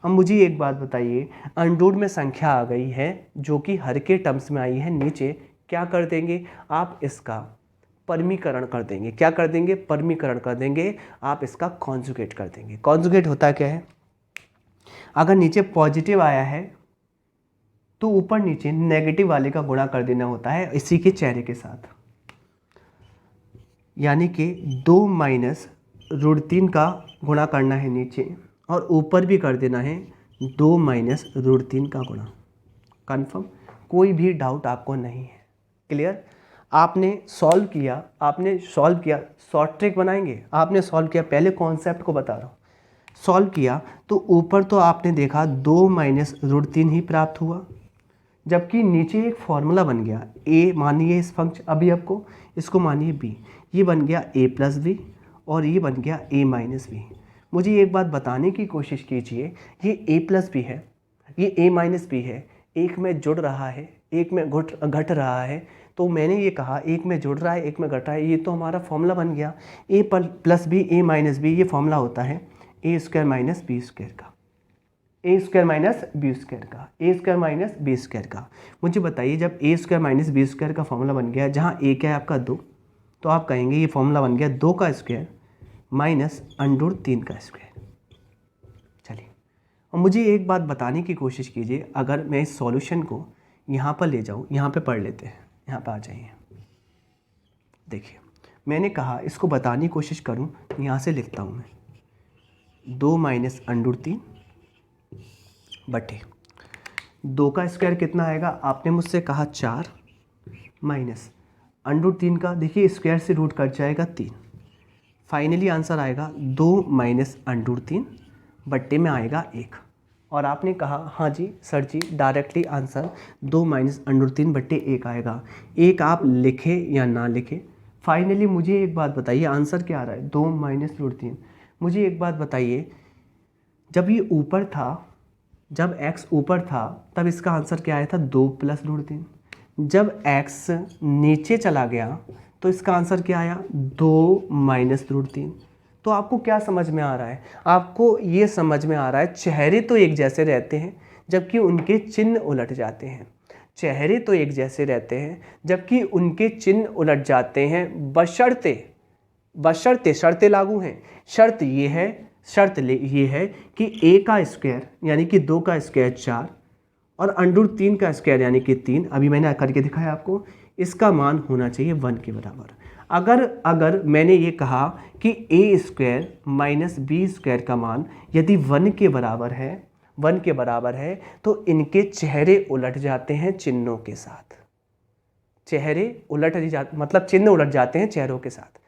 अब मुझे एक बात बताइए, अंडर में संख्या आ गई है जो कि हर के टर्म्स में आई है, नीचे क्या कर देंगे आप, इसका परमीकरण कर देंगे। क्या कर देंगे, परमीकरण कर देंगे। आप इसका कॉन्जुगेट कर देंगे। कॉन्जुगेट होता क्या है, अगर नीचे पॉजिटिव आया है तो ऊपर नीचे नेगेटिव वाले का गुणा कर देना होता है इसी के चेहरे के साथ, यानी कि 2 - √3 का गुणा करना है नीचे, और ऊपर भी कर देना है 2 - √3 का गुणा। कन्फर्म? कोई भी डाउट आपको नहीं है। क्लियर? आपने सॉल्व किया, शॉर्ट ट्रिक बनाएंगे। आपने सॉल्व किया, पहले कॉन्सेप्ट को बता रहा हूँ। सॉल्व किया तो ऊपर तो आपने देखा 2 - √3 ही प्राप्त हुआ, जबकि नीचे एक फॉर्मूला बन गया। a मानिए इस फंक्शन, अभी आपको इसको मानिए b, ये बन गया a + b, और ये बन गया a - b। मुझे एक बात बताने की कोशिश कीजिए, ये a + b है, ये a - b है, एक में जुड़ रहा है, एक में घट रहा है। तो मैंने ये कहा एक में जुड़ रहा है, एक में घट रहा है, ये तो हमारा फॉर्मूला बन गया। a + b, a - b, ये फॉर्मूला होता है a² - b² का। ए स्क्वायर माइनस बी स्क्वायर का, ए स्क्वायर माइनस बी स्क्वायर का। मुझे बताइए जब ए स्क्वायर माइनस बी स्क्वायर का फॉर्मूला बन गया, जहाँ ए क्या है आपका 2, तो आप कहेंगे ये फॉर्मूला बन गया 2 का स्क्वायर माइनस अंडर 3 का स्क्वायर। चलिए, और मुझे एक बात बताने की कोशिश कीजिए, अगर मैं इस सॉल्यूशन को यहाँ पर ले जाऊँ, यहाँ पे पढ़ लेते हैं, यहाँ पे आ जाइए। देखिए मैंने कहा इसको बताने की कोशिश करूँ, यहाँ से लिखता हूँ मैं 2 माइनस अंडर 3 बटे 2 का स्क्वायर कितना आएगा, आपने मुझसे कहा 4 माइनस अंडर 3 का, देखिए स्क्वायर से रूट कट जाएगा 3, फाइनली आंसर आएगा 2 माइनस अंडर 3 बट्टे में आएगा 1। और आपने कहा हाँ जी सर जी डायरेक्टली आंसर 2 माइनस अंडर 3 बट्टे 1 आएगा। एक आप लिखे या ना लिखे, फाइनली मुझे एक बात बताइए आंसर क्या आ रहा है, 2 माइनस रूट 3। मुझे एक बात बताइए, जब ये ऊपर था, जब x ऊपर था तब इसका आंसर क्या आया था, 2 प्लस रूट 3। जब x नीचे चला गया तो इसका आंसर क्या आया, 2 माइनस रूट 3। तो आपको क्या समझ में आ रहा है, आपको ये समझ में आ रहा है चेहरे तो एक जैसे रहते हैं जबकि उनके चिन्ह उलट जाते हैं। चेहरे तो एक जैसे रहते हैं जबकि उनके चिन्ह उलट जाते हैं, बशर्ते शर्तें लागू हैं। शर्त ये है कि a का स्क्वायर यानी कि 2 का स्क्वायर 4 और अंडर 3 का स्क्वायर यानी कि 3, अभी मैंने करके दिखाया आपको, इसका मान होना चाहिए 1 के बराबर। अगर मैंने ये कहा कि a square minus b square का मान यदि 1 के बराबर है तो इनके चेहरे उलट जाते हैं चिन्हों के साथ। मतलब चिन्ह उलट जाते हैं चेहरों के साथ।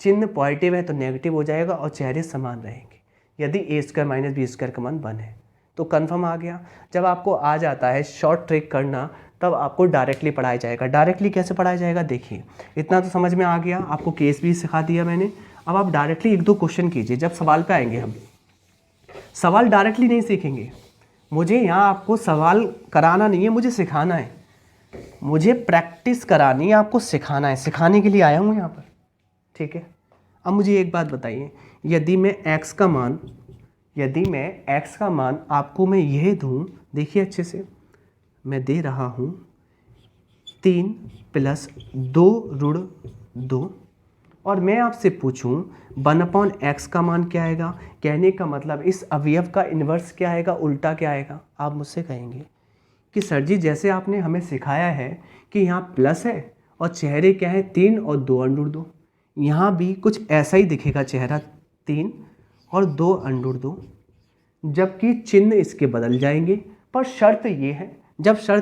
चिन्ह पॉजिटिव है तो नेगेटिव हो जाएगा और चेहरे समान रहेंगे यदि ए स्क्वायर माइनस बी स्क्वायर का मान 1 है। तो कन्फर्म आ गया। जब आपको आ जाता है शॉर्ट ट्रिक करना तब आपको डायरेक्टली पढ़ाया जाएगा। डायरेक्टली कैसे पढ़ाया जाएगा, देखिए इतना तो समझ में आ गया, आपको केस भी सिखा दिया मैंने। अब आप डायरेक्टली 1-2 क्वेश्चन कीजिए। जब सवाल पे आएंगे, हम सवाल डायरेक्टली नहीं सीखेंगे। मुझे यहाँ आपको सवाल कराना नहीं है, मुझे सिखाना है, मुझे प्रैक्टिस करानी है, आपको सिखाना है। सिखाने के लिए आया हूँ यहाँ पर, ठीक है। अब मुझे एक बात बताइए, यदि मैं x का मान आपको मैं यह दूँ, देखिए अच्छे से मैं दे रहा हूँ 3 प्लस 2 ऋण 2, और मैं आपसे पूछूं 1/x का मान क्या आएगा, कहने का मतलब इस अवयव का इन्वर्स क्या आएगा, उल्टा क्या आएगा। आप मुझसे कहेंगे कि सर जी जैसे आपने हमें सिखाया है कि यहाँ प्लस है और चेहरे क्या है 3 और 2 अंडर 2, यहाँ भी कुछ ऐसा ही दिखेगा, चेहरा 3 और 2 अंडर 2, जबकि चिन्ह इसके बदल जाएंगे। पर शर्त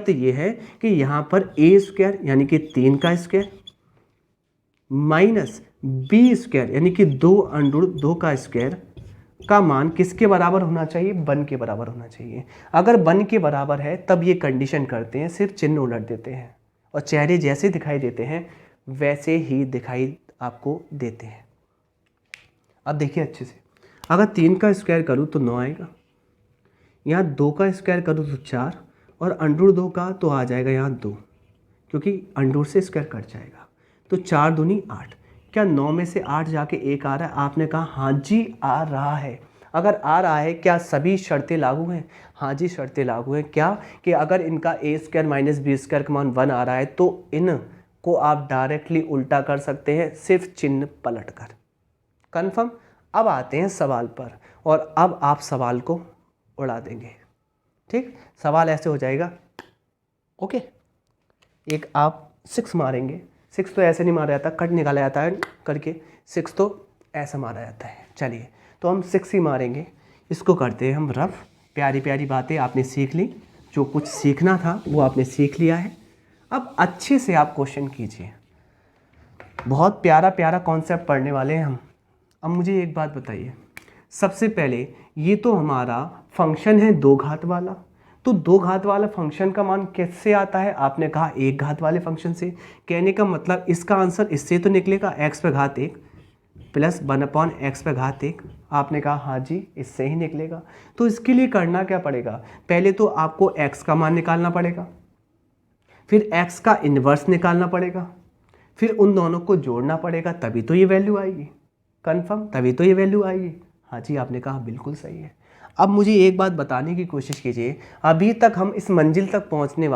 ये है कि यहाँ पर a स्क्वायर यानी कि 3 का स्क्वायर माइनस बी स्क्वायर यानी कि 2 अंडर 2 का स्क्वायर का मान किसके बराबर होना चाहिए, 1 के बराबर होना चाहिए। अगर 1 के बराबर है तब ये कंडीशन करते हैं, सिर्फ चिन्ह उलट देते हैं और चेहरे जैसे दिखाई देते हैं वैसे ही दिखाई आपको देते हैं। अब देखिए अच्छे से, अगर 3 का स्क्वायर करूँ तो 9 आएगा, यहाँ 2 का स्क्वायर करूँ तो 4 और अंडर 2 का तो आ जाएगा यहाँ 2, क्योंकि अंडर से स्क्वायर कट जाएगा। तो 4 दूनी 8। क्या 9 में से 8 जाके 1 आ रहा है? आपने कहा हाँ जी आ रहा है। अगर आ रहा है, क्या सभी शर्तें लागू हैं? हाँ जी शर्तें लागू हैं। क्या कि अगर इनका a square minus b square का मान 1 आ रहा है तो इन को आप डायरेक्टली उल्टा कर सकते हैं, सिर्फ चिन्ह पलट कर। कन्फर्म। अब आते हैं सवाल पर, और अब आप सवाल को उड़ा देंगे। ठीक, सवाल ऐसे हो जाएगा, ओके। एक आप 6 मारेंगे, 6 तो ऐसे नहीं मारा जाता, कट निकाला जाता है करके, 6 तो ऐसा मारा जाता है। चलिए तो हम 6 ही मारेंगे। इसको करते हैं हम रफ। प्यारी प्यारी बातें आपने सीख ली, जो कुछ सीखना था वो आपने सीख लिया है। अब अच्छे से आप क्वेश्चन कीजिए, बहुत प्यारा प्यारा कॉन्सेप्ट पढ़ने वाले हैं हम। अब मुझे एक बात बताइए, सबसे पहले ये तो हमारा फंक्शन है 2 घात वाला, तो 2 घात वाला फंक्शन का मान कैसे आता है? आपने कहा 1 घात वाले फंक्शन से। कहने का मतलब इसका आंसर इससे तो निकलेगा, x पे घात 1 प्लस 1/x पे घात 1। आपने कहा हाँ जी इससे ही निकलेगा। तो इसके लिए करना क्या पड़ेगा, पहले तो आपको x का मान निकालना पड़ेगा, फिर x का इन्वर्स निकालना पड़ेगा, फिर उन दोनों को जोड़ना पड़ेगा, तभी तो ये वैल्यू आएगी। कन्फर्म, तभी तो ये वैल्यू आएगी। हाँ जी आपने कहा बिल्कुल सही है। अब मुझे एक बात बताने की कोशिश कीजिए, अभी तक हम इस मंजिल तक पहुंचने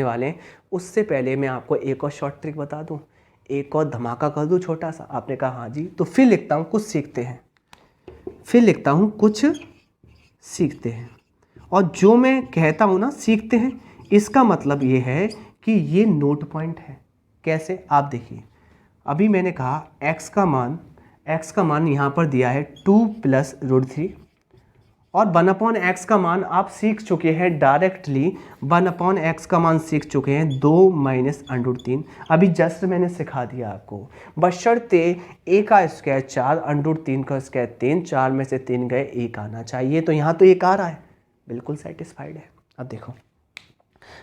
वाले हैं, उससे पहले मैं आपको एक और शॉर्ट ट्रिक बता दूं, एक और धमाका कर दूं छोटा सा। आपने कहा हाँ जी, तो फिर लिखता हूं कुछ सीखते हैं, और जो मैं कहता हूं ना सीखते हैं, इसका मतलब ये है कि ये नोट पॉइंट है। कैसे, आप देखिए, अभी मैंने कहा x का मान यहाँ पर दिया है 2 + √3, और 1/x का मान आप सीख चुके हैं डायरेक्टली, 1/x का मान सीख चुके हैं 2 - √3। अभी जस्ट मैंने सिखा दिया आपको, बशर्ते a का स्क्वायर 4, √3 का स्क्वायर 3, 4 में से 3 गए, 1 आना चाहिए। तो यहाँ तो 1 आ रहा है, बिल्कुल सेटिस्फाइड है। अब देखो,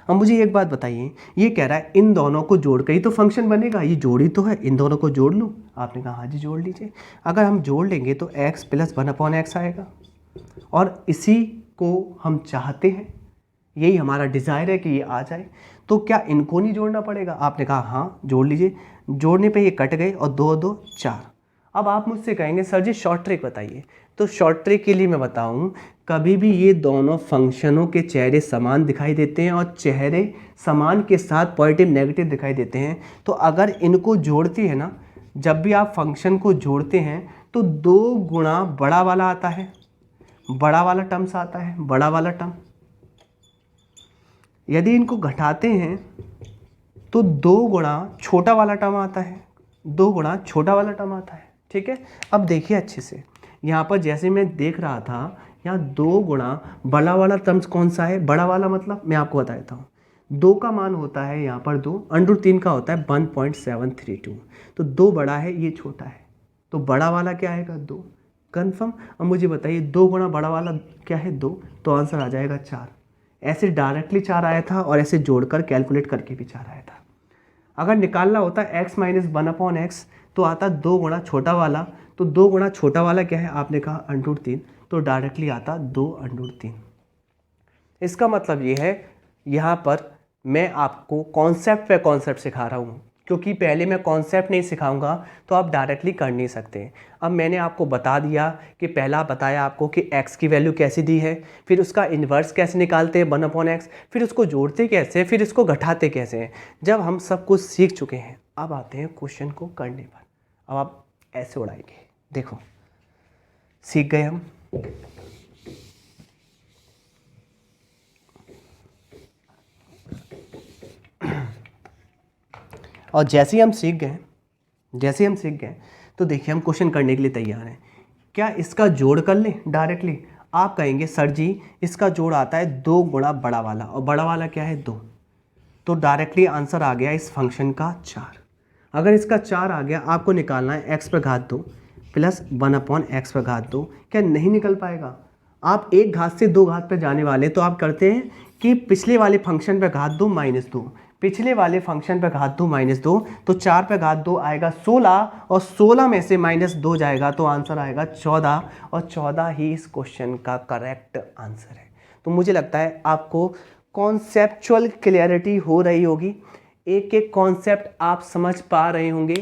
अब मुझे एक बात बताइए, ये कह रहा है इन दोनों को जोड़ के ही तो फंक्शन बनेगा, ये जोड़ी तो है, इन दोनों को जोड़ लूँ। आपने कहा हाँ जी जोड़ लीजिए। अगर हम जोड़ लेंगे तो x + 1/x आएगा, और इसी को हम चाहते हैं, यही हमारा डिज़ायर है कि ये आ जाए। तो क्या इनको नहीं जोड़ना पड़ेगा? आपने कहा हाँ जोड़ लीजिए। जोड़ने पे ये कट गए और 2 2 4। अब आप मुझसे कहेंगे सर जी शॉर्ट ट्रिक बताइए। तो शॉर्ट ट्रिक के लिए मैं बताऊं, कभी भी ये दोनों फंक्शनों के चेहरे समान दिखाई देते हैं और चेहरे समान के साथ पॉजिटिव नेगेटिव दिखाई देते हैं। तो अगर इनको जोड़ते हैं ना, जब भी आप फंक्शन को जोड़ते हैं तो 2 गुणा बड़ा वाला आता है, बड़ा वाला टर्म्स आता है, बड़ा वाला टर्म। यदि इनको घटाते हैं तो 2 गुणा छोटा वाला टर्म आता है, 2 गुणा छोटा वाला टर्म आता है। ठीक है, अब देखिए अच्छे से, यहाँ पर जैसे मैं देख रहा था, यहाँ 2 गुणा बड़ा वाला टर्म्स कौन सा है? बड़ा वाला मतलब मैं आपको बता देता हूँ, 2 का मान होता है यहाँ पर 2, √3 का होता है 1.732। तो 2 बड़ा है, ये छोटा है, तो बड़ा वाला क्या आएगा? 2। कन्फर्म। अब मुझे बताइए 2 गुणा बड़ा वाला क्या है? 2। तो आंसर आ जाएगा 4। ऐसे डायरेक्टली 4 आया था और ऐसे जोड़कर कैलकुलेट करके भी 4 आया था। अगर निकालना होता x - 1/x तो आता 2 गुणा छोटा वाला, तो 2 गुणा छोटा वाला क्या है? आपने कहा √3, तो डायरेक्टली आता 2√3। इसका मतलब ये है, यहाँ पर मैं आपको कॉन्सेप्ट पे कॉन्सेप्ट सिखा रहा हूँ, क्योंकि पहले मैं कॉन्सेप्ट नहीं सिखाऊंगा तो आप डायरेक्टली कर नहीं सकते। अब मैंने आपको बता दिया कि पहला बताया आपको कि x की वैल्यू कैसी दी है, फिर उसका इन्वर्स कैसे निकालते हैं 1/x, फिर उसको जोड़ते कैसे, फिर इसको घटाते कैसे हैं। जब हम सब कुछ सीख चुके हैं, अब आते हैं क्वेश्चन को करने पर। अब आप ऐसे उड़ाएंगे, देखो सीख गए हम। और जैसे ही हम सीख गए तो देखिए हम क्वेश्चन करने के लिए तैयार हैं। क्या इसका जोड़ कर लें डायरेक्टली? आप कहेंगे सर जी इसका जोड़ आता है 2 गुणा बड़ा वाला, और बड़ा वाला क्या है? 2। तो डायरेक्टली आंसर आ गया इस फंक्शन का 4। अगर इसका 4 आ गया, आपको निकालना है x/2 + 1/x/2। क्या नहीं निकल पाएगा? आप एक घात से 2 घात पर जाने वाले, तो आप करते हैं कि पिछले वाले फंक्शन पे घात 2 - 2, पिछले वाले फंक्शन पे घात 2 - 2, तो 4 पे घात 2 आएगा 16, और 16 में से -2 जाएगा तो आंसर आएगा 14, और 14 ही इस क्वेश्चन का करेक्ट आंसर है। तो मुझे लगता है आपको कॉन्सेप्चुअल क्लैरिटी हो रही होगी, एक एक कॉन्सेप्ट आप समझ पा रहे होंगे,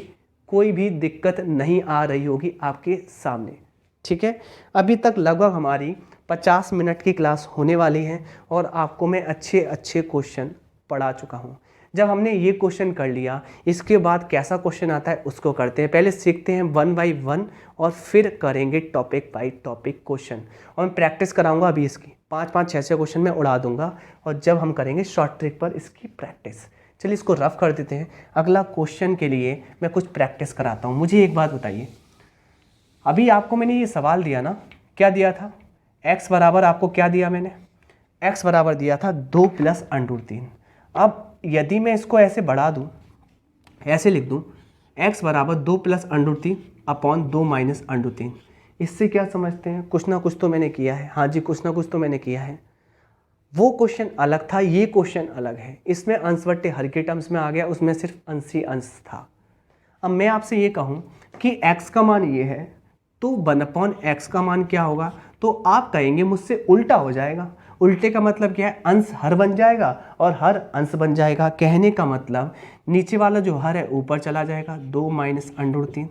कोई भी दिक्कत नहीं आ रही होगी आपके सामने। ठीक है, अभी तक लगभग हमारी 50 मिनट की क्लास होने वाली है, और आपको मैं अच्छे अच्छे क्वेश्चन पढ़ा चुका हूँ। जब हमने ये क्वेश्चन कर लिया, इसके बाद कैसा क्वेश्चन आता है उसको करते हैं। पहले सीखते हैं 1 बाई 1, और फिर करेंगे टॉपिक बाई टॉपिक क्वेश्चन, और मैं प्रैक्टिस कराऊंगा अभी इसकी 5-5 6-6 क्वेश्चन मैं उड़ा दूंगा, और जब हम करेंगे शॉर्ट ट्रिक पर इसकी प्रैक्टिस। चलिए इसको रफ कर देते हैं। अगला क्वेश्चन के लिए मैं कुछ प्रैक्टिस कराता हूँ। मुझे एक बात बताइए, अभी आपको मैंने ये सवाल दिया ना, क्या दिया था? x बराबर आपको क्या दिया मैंने? x बराबर दिया था 2 + √3। अब यदि मैं इसको ऐसे बढ़ा दूं, ऐसे लिख दूं, x बराबर 2 + √3 अपॉन 2 - √3, इससे क्या समझते हैं? कुछ ना कुछ तो मैंने किया है। हाँ जी, कुछ ना कुछ तो मैंने किया है। वो क्वेश्चन अलग था, ये क्वेश्चन अलग है। इसमें अंश बट्टे हर के टर्म्स में आ गया, उसमें सिर्फ अंश ही अंश था। अब मैं आपसे ये कहूँ कि x का मान ये है, तो 1/x का मान क्या होगा? तो आप कहेंगे मुझसे उल्टा हो जाएगा। उल्टे का मतलब क्या है? अंश हर बन जाएगा और हर अंश बन जाएगा। कहने का मतलब नीचे वाला जो हर है ऊपर चला जाएगा, 2 - √3।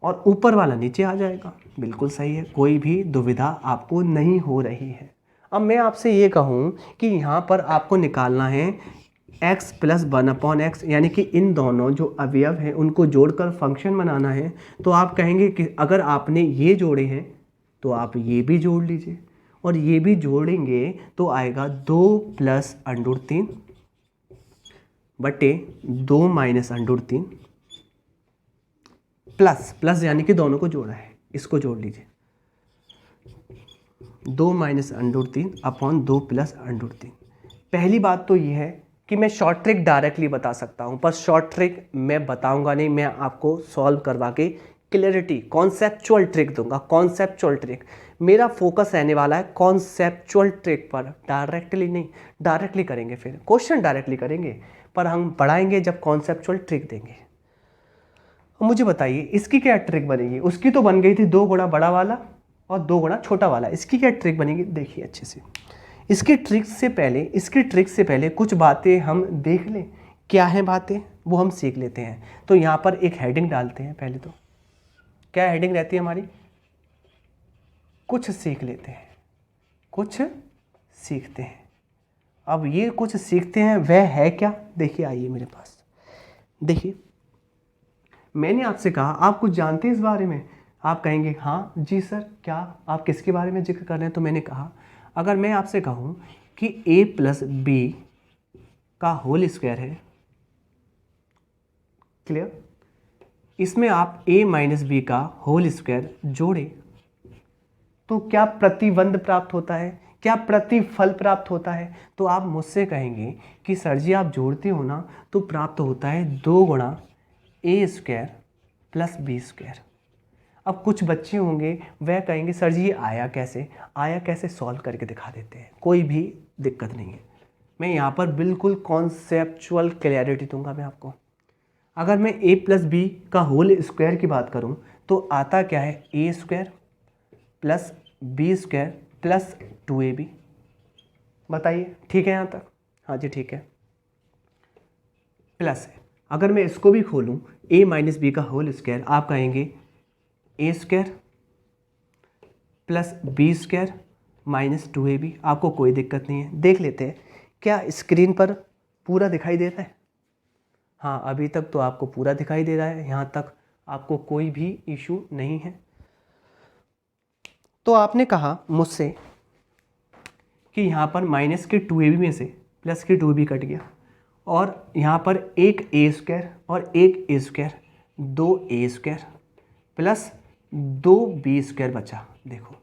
और ऊपर वाला नीचे आ जाएगा। बिल्कुल सही है, कोई भी दुविधा आपको नहीं हो रही है। अब मैं आपसे ये कहूँ कि यहाँ पर आपको निकालना है x प्लस 1/x, यानी कि इन दोनों जो अवयव हैं उनको जोड़कर फंक्शन बनाना है। तो आप कहेंगे कि अगर आपने ये जोड़े हैं तो आप ये भी जोड़ लीजिए, और ये भी जोड़ेंगे तो आएगा 2 प्लस √3 बटे 2 माइनस √3 प्लस यानी कि दोनों को जोड़ा है, इसको जोड़ लीजिए। 2 माइनस √3 अपॉन 2 प्लस √3। पहली बात तो ये है कि मैं शॉर्ट ट्रिक डायरेक्टली बता सकता हूँ, पर शॉर्ट ट्रिक मैं बताऊँगा नहीं, मैं आपको सॉल्व करवा के क्लैरिटी कॉन्सेप्चुअल ट्रिक दूंगा। कॉन्सेप्चुअल ट्रिक मेरा फोकस रहने वाला है, कॉन्सेप्चुअल ट्रिक पर, डायरेक्टली नहीं। डायरेक्टली करेंगे फिर क्वेश्चन डायरेक्टली करेंगे, पर हम पढ़ाएंगे जब कॉन्सेप्चुअल ट्रिक देंगे। मुझे बताइए इसकी क्या ट्रिक बनेगी? उसकी तो बन गई थी 2 गुणा बड़ा वाला और 2 गुणा छोटा वाला। इसकी क्या ट्रिक बनेगी देखिए अच्छे से। इसकी ट्रिक से पहले कुछ बातें हम देख लें। क्या है बातें वो हम सीख लेते हैं। तो यहाँ पर एक हेडिंग डालते हैं। पहले तो क्या हेडिंग रहती है हमारी? कुछ सीख लेते हैं, कुछ सीखते हैं। अब ये कुछ सीखते हैं वह है क्या? देखिए आइए मेरे पास। देखिए मैंने आपसे कहा आप कुछ जानते हैं इस बारे में? आप कहेंगे हाँ जी सर, क्या आप किसके बारे में जिक्र कर रहे हैं? तो मैंने कहा अगर मैं आपसे कहूँ कि a प्लस बी का होल स्क्वायर है, क्लियर, इसमें आप a माइनस बी का होल स्क्वायर जोड़े तो क्या प्रतिबंध प्राप्त होता है? क्या प्रतिफल प्राप्त होता है? तो आप मुझसे कहेंगे कि सर जी आप जोड़ते हो ना तो प्राप्त होता है 2 गुणा a square plus b square. अब कुछ बच्चे होंगे वह कहेंगे सर जी ये आया कैसे सॉल्व करके दिखा देते हैं। कोई भी दिक्कत नहीं है, मैं यहाँ पर बिल्कुल कॉन्सेप्चुअल क्लैरिटी दूंगा मैं आपको। अगर मैं a प्लस बी का होल स्क्वायर की बात करूँ तो आता क्या है? a square plus b square plus 2ab। बताइए ठीक है यहाँ तक? हाँ जी ठीक है। प्लस है, अगर मैं इसको भी खोलूँ a माइनस बी का होल स्क्वायर, आप कहेंगे a square plus b square minus 2ab। आपको कोई दिक्कत नहीं है। देख लेते हैं क्या स्क्रीन पर पूरा दिखाई देता है? हाँ अभी तक तो आपको पूरा दिखाई दे रहा है, यहाँ तक आपको कोई भी इशू नहीं है। तो आपने कहा मुझसे कि यहाँ पर माइनस के 2ab में से प्लस के 2ab कट गया, और यहाँ पर एक a स्क्वायर और एक a square, 2a square plus 2b square बचा। देखो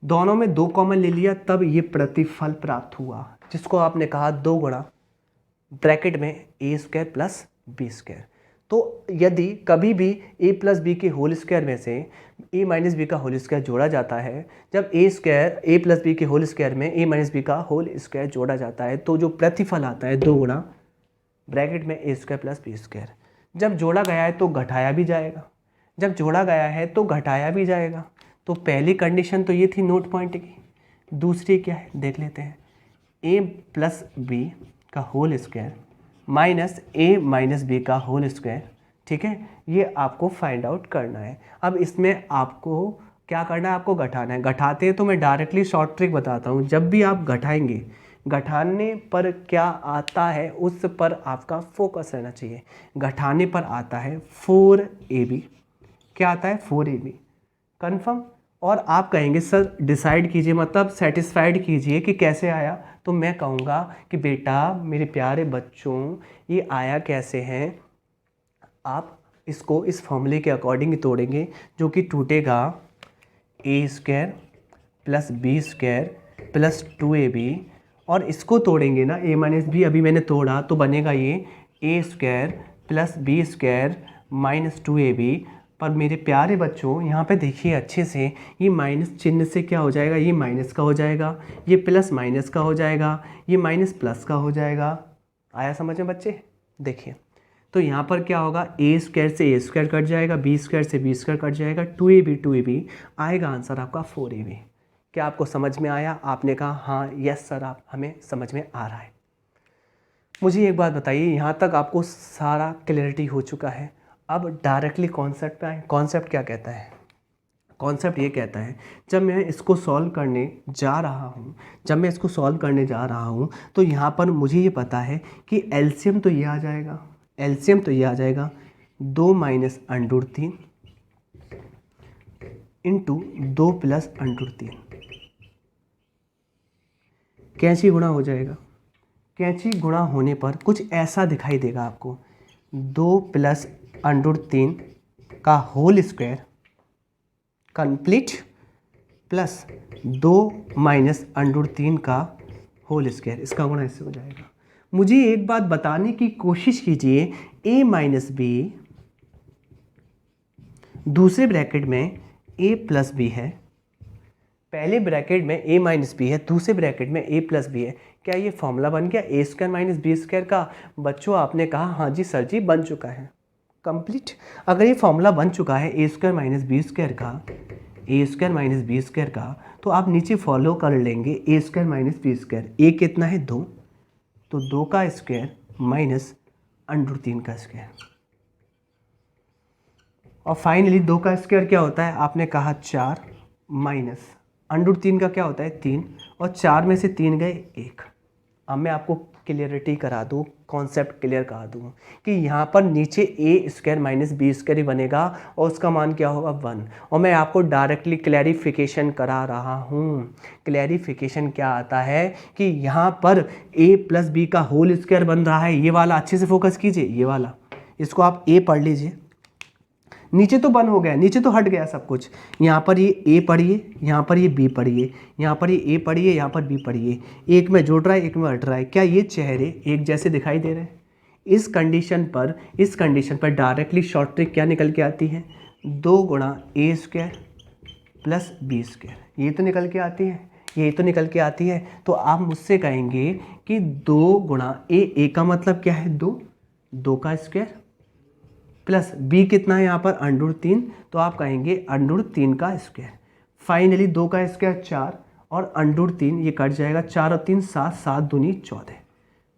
दोनों में 2 कॉमन ले लिया, तब ये प्रतिफल प्राप्त हुआ, जिसको आपने कहा 2 गुणा ब्रैकेट में a square plus b square. तो यदि कभी भी a प्लस बी के होल स्क्वायर में से a माइनस बी का होल स्क्वायर जोड़ा जाता है, जब a प्लस बी के होल स्क्वायर में a माइनस बी का होल स्क्वायर जोड़ा जाता है तो जो प्रतिफल आता है 2 गुणा ब्रैकेट में a square plus b square. जब जोड़ा गया है तो घटाया भी जाएगा, तो पहली कंडीशन तो ये थी नोट पॉइंट की। दूसरी क्या है देख लेते हैं। a प्लस बी का whole square minus a minus b का होल स्क्वायर, ठीक है, ये आपको फाइंड आउट करना है। अब इसमें आपको क्या करना है? आपको घटाना है। घटाते हैं तो मैं डायरेक्टली शॉर्ट ट्रिक बताता हूँ। जब भी आप घटाएंगे, घटाने पर क्या आता है उस पर आपका फोकस रहना चाहिए। घटाने पर आता है 4ab। क्या आता है? 4ab। कन्फर्म? और आप कहेंगे सर डिसाइड कीजिए, मतलब सेटिस्फाइड कीजिए कि कैसे आया। तो मैं कहूँगा कि बेटा मेरे प्यारे बच्चों ये आया कैसे हैं, आप इसको इस फॉर्मूले के अकॉर्डिंग तोड़ेंगे, जो कि टूटेगा a square plus b square plus 2ab, और इसको तोड़ेंगे ना a माइनस बी, अभी मैंने तोड़ा तो बनेगा ये a square plus b square minus 2ab। पर मेरे प्यारे बच्चों यहाँ पे देखिए अच्छे से, ये माइनस चिन्ह से क्या हो जाएगा? ये माइनस का हो जाएगा, ये प्लस माइनस का हो जाएगा, ये माइनस प्लस का हो जाएगा। आया समझ में बच्चे? देखिए तो यहाँ पर क्या होगा? a स्क्वायर से a स्क्वायर कट जाएगा, b स्क्वायर से b स्क्वायर कट जाएगा, 2ab आएगा आंसर आपका 4ab। क्या आपको समझ में आया? आपने कहा हाँ यस सर, आप हमें समझ में आ रहा है। मुझे एक बात बताइए, यहाँ तक आपको सारा क्लैरिटी हो चुका है? अब डायरेक्टली कॉन्सेप्ट पे आए। कॉन्सेप्ट क्या कहता है? कॉन्सेप्ट ये कहता है जब मैं इसको सॉल्व करने जा रहा हूँ तो यहाँ पर मुझे ये पता है कि एलसीएम तो ये आ जाएगा 2 minus under 3 into 2 plus under 3। कैंची गुणा हो जाएगा। कैंची गुणा होने पर कुछ ऐसा दिखाई देगा आपको, 2 प्लस अंडर 3 का whole square complete plus 2 minus under 3 का होल स्क्वायर, इसका गुणा इससे हो जाएगा। मुझे एक बात बताने की कोशिश कीजिए, a माइनस बी दूसरे ब्रैकेट में a प्लस बी है, पहले ब्रैकेट में a माइनस बी है, दूसरे ब्रैकेट में a प्लस बी है। क्या ये फॉर्मूला बन गया a square minus b square का? बच्चों आपने कहा हाँ जी सर जी बन चुका है कंप्लीट। अगर ये फॉर्मूला बन चुका है a square minus b square का, तो आप नीचे फॉलो कर लेंगे a square minus b square. a कितना है 2, तो 2 का स्क्वायर माइनस अंडर 3 का स्क्वायर, और फाइनली 2 का स्क्वायर क्या होता है? आपने कहा 4 माइनस अंडर 3 का क्या होता है 3, और 4 में से 3 गए 1। अब मैं आपको क्लियरिटी करा दूँ, कॉन्सेप्ट क्लियर करा दूँ कि यहाँ पर नीचे a square minus b square ही बनेगा और उसका मान क्या होगा 1। और मैं आपको डायरेक्टली क्लैरिफिकेशन करा रहा हूँ। क्लैरिफिकेशन क्या आता है कि यहाँ पर a प्लस बी का होल स्क्वायर बन रहा है, ये वाला अच्छे से फोकस कीजिए, ये वाला, इसको आप a पढ़ लीजिए। नीचे तो बंद हो गया, नीचे तो हट गया सब कुछ। यहाँ पर ये a पढ़िए, यहाँ पर ये b पढ़िए, यहाँ पर ये a पढ़िए, यहाँ पर b पढ़िए। एक में जुड़ रहा है, एक में हट रहा है। क्या ये चेहरे एक जैसे दिखाई दे रहे हैं? इस कंडीशन पर डायरेक्टली शॉर्ट ट्रिक क्या निकल के आती है? 2 गुणा a square plus b square. ये तो निकल के आती है। तो आप मुझसे कहेंगे कि 2 गुणा a का मतलब क्या है 2 का स्क्वायर प्लस b कितना है यहाँ पर अंडर 3, तो आप कहेंगे अंडर 3 का स्क्वायर। फाइनली 2 का स्क्वायर 4 और अंडर 3 ये कट जाएगा, 4 और 3 7, 7 दूनी 14।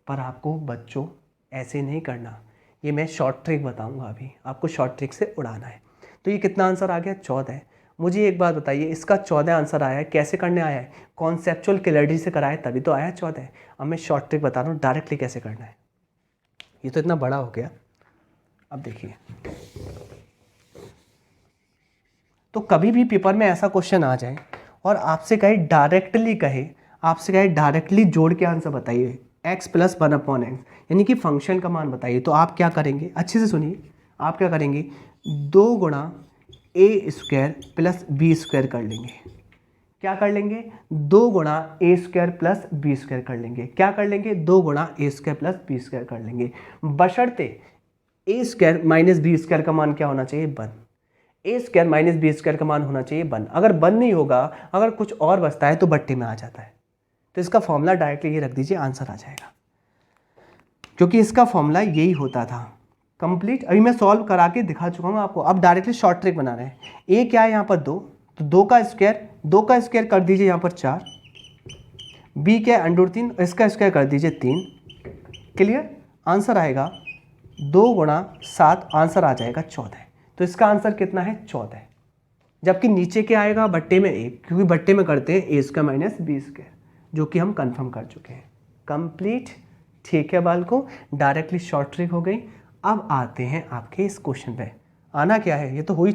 पर आपको बच्चों ऐसे नहीं करना, ये मैं शॉर्ट ट्रिक बताऊंगा अभी, आपको शॉर्ट ट्रिक से उड़ाना है। तो ये कितना आंसर आ गया 14। मुझे एक बात बताइए, इसका 14 आंसर आया है, कैसे करने आया है? कॉन्सेप्चुअल क्लैरिटी से कराया तभी तो आया 14। अब मैं शॉर्ट ट्रिक बता रहा हूँ डायरेक्टली कैसे करना है। ये तो इतना बड़ा हो गया। अब देखिए, तो कभी भी पेपर में ऐसा क्वेश्चन आ जाए और आपसे कहे डायरेक्टली जोड़ के आंसर बताइए, x प्लस 1/x, यानी कि फंक्शन का मान बताइए, तो आप क्या करेंगे? अच्छे से सुनिए, आप क्या करेंगे? 2 गुणा a square plus b square कर लेंगे। क्या कर लेंगे? 2 गुणा a square plus b square कर लेंगे। क्या कर लेंगे? 2 गुणा a square plus b square कर लेंगे, बशर्ते a square minus b square का मान क्या होना चाहिए? 1। a square minus b square का मान होना चाहिए 1। अगर 1 नहीं होगा, अगर कुछ और बचता है तो बट्टे में आ जाता है। तो इसका फॉर्मूला डायरेक्टली ये रख दीजिए, आंसर आ जाएगा, क्योंकि इसका फॉर्मूला यही होता था कंप्लीट। अभी मैं सॉल्व करा के दिखा चुका हूँ आपको। अब डायरेक्टली शॉर्ट ट्रिक बना रहे हैं। a क्या है यहाँ पर 2, तो 2 का स्क्वायर कर दीजिए यहाँ पर 4, b क्या है अंडर 3, इसका स्क्वायर कर दीजिए 3। क्लियर? आंसर आएगा 2 गुणा 7, आंसर आ जाएगा 14। तो इसका आंसर कितना है? 14। जबकि नीचे क्या आएगा? बट्टे में 1, क्योंकि बट्टे में करते हैं a square minus b square, जो कि हम कंफर्म कर चुके हैं। कंप्लीट। ठीक है बालकों, डायरेक्टली शॉर्ट ट्रिक हो गई। अब आते हैं आपके इस क्वेश्चन पे। आना क्या है? ये तो हो ही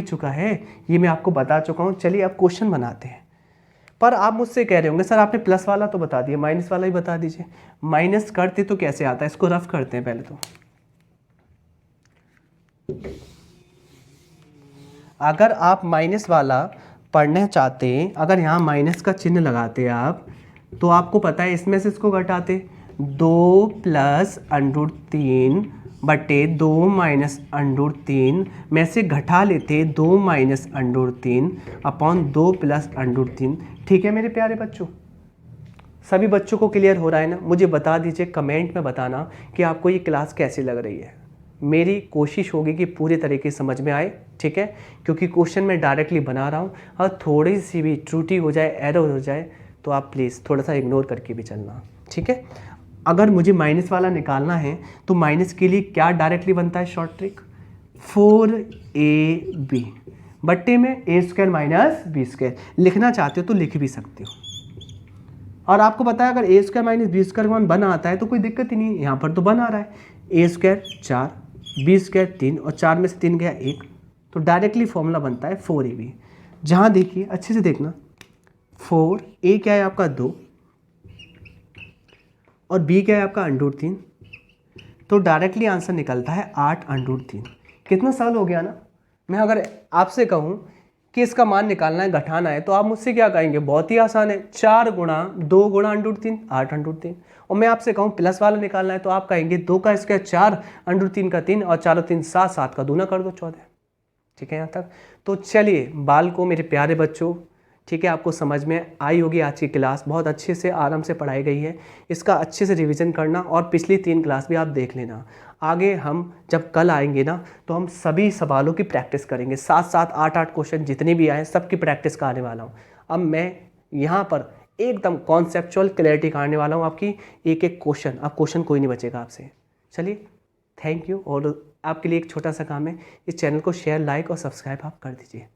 चुका है। ये मैं आपको बता चुका हूँ। चलिए अब क्वेश्चन बनाते हैं। पर आप मुझसे कह रहे होंगे सर आपने प्लस वाला तो बता दिया, माइनस वाला ही बता दीजिए। माइनस करते तो कैसे आता है? इसको रफ करते हैं पहले तो। अगर आप माइनस वाला पढ़ना चाहते हैं, अगर यहाँ माइनस का चिन्ह लगाते आप, तो आपको पता है इसमें से इसको घटाते 2 प्लस अंडर 3 बटे 2 माइनस अंडर 3 में से घटा लेते 2 minus under 3 upon 2 plus under 3। ठीक है मेरे प्यारे बच्चों, सभी बच्चों को क्लियर हो रहा है ना? मुझे बता दीजिए, कमेंट में बताना कि आपको ये क्लास कैसी लग रही है। मेरी कोशिश होगी कि पूरे तरीके से समझ में आए, ठीक है? क्योंकि क्वेश्चन मैं डायरेक्टली बना रहा हूँ, और थोड़ी सी भी त्रुटि हो जाए, एरर हो जाए, तो आप प्लीज़ थोड़ा सा इग्नोर करके भी चलना, ठीक है? अगर मुझे माइनस वाला निकालना है तो माइनस के लिए क्या डायरेक्टली बनता है शॉर्ट ट्रिक, 4ab बट्टे में ए स्क्वायर माइनस बी स्क्वायर। लिखना चाहते हो तो लिख भी सकते हो। और आपको पता है अगर a square minus b square one बन आता है तो कोई दिक्कत ही नहीं है, यहाँ पर तो बन आ रहा है। ए स्क्वायर 4, बी स्क्वायर 3 और 4 में से 3 गया 1, तो डायरेक्टली फॉर्मूला बनता है 4ab। जहाँ देखिए अच्छे से देखना, 4 ए क्या है आपका 2 और बी क्या है आपका √3, तो डायरेक्टली आंसर निकलता है 8 √3। कितना सरल हो गया ना। मैं अगर आपसे कहूँ कि इसका मान निकालना है, घटाना है, तो आप मुझसे क्या कहेंगे, बहुत ही आसान है, 4 गुणा 2 गुणा √3 8 √3। और मैं आपसे कहूँ प्लस वाला निकालना है तो आप कहेंगे 2 का स्क्वायर 4 √3 का 3 और 4 और 3 7, 7 का दूना कर दो 14। ठीक है यहाँ तक। तो चलिए बाल को मेरे प्यारे बच्चों, ठीक है, आपको समझ में आई होगी आज की क्लास, बहुत अच्छे से आराम से पढ़ाई गई है। इसका अच्छे से रिवीजन करना और पिछली 3 क्लास भी आप देख लेना। आगे हम जब कल आएंगे ना तो हम सभी सवालों की प्रैक्टिस करेंगे, 7-7 8-8 क्वेश्चन जितने भी आए सबकी प्रैक्टिस कराने वाला हूँ। अब मैं यहाँ पर एकदम कॉन्सेप्चुअल क्लैरिटी कराने वाला हूँ आपकी, एक एक क्वेश्चन, अब क्वेश्चन कोई नहीं बचेगा आपसे। चलिए थैंक यू। और आपके लिए एक छोटा सा काम है, इस चैनल को शेयर, लाइक और सब्सक्राइब आप कर दीजिए।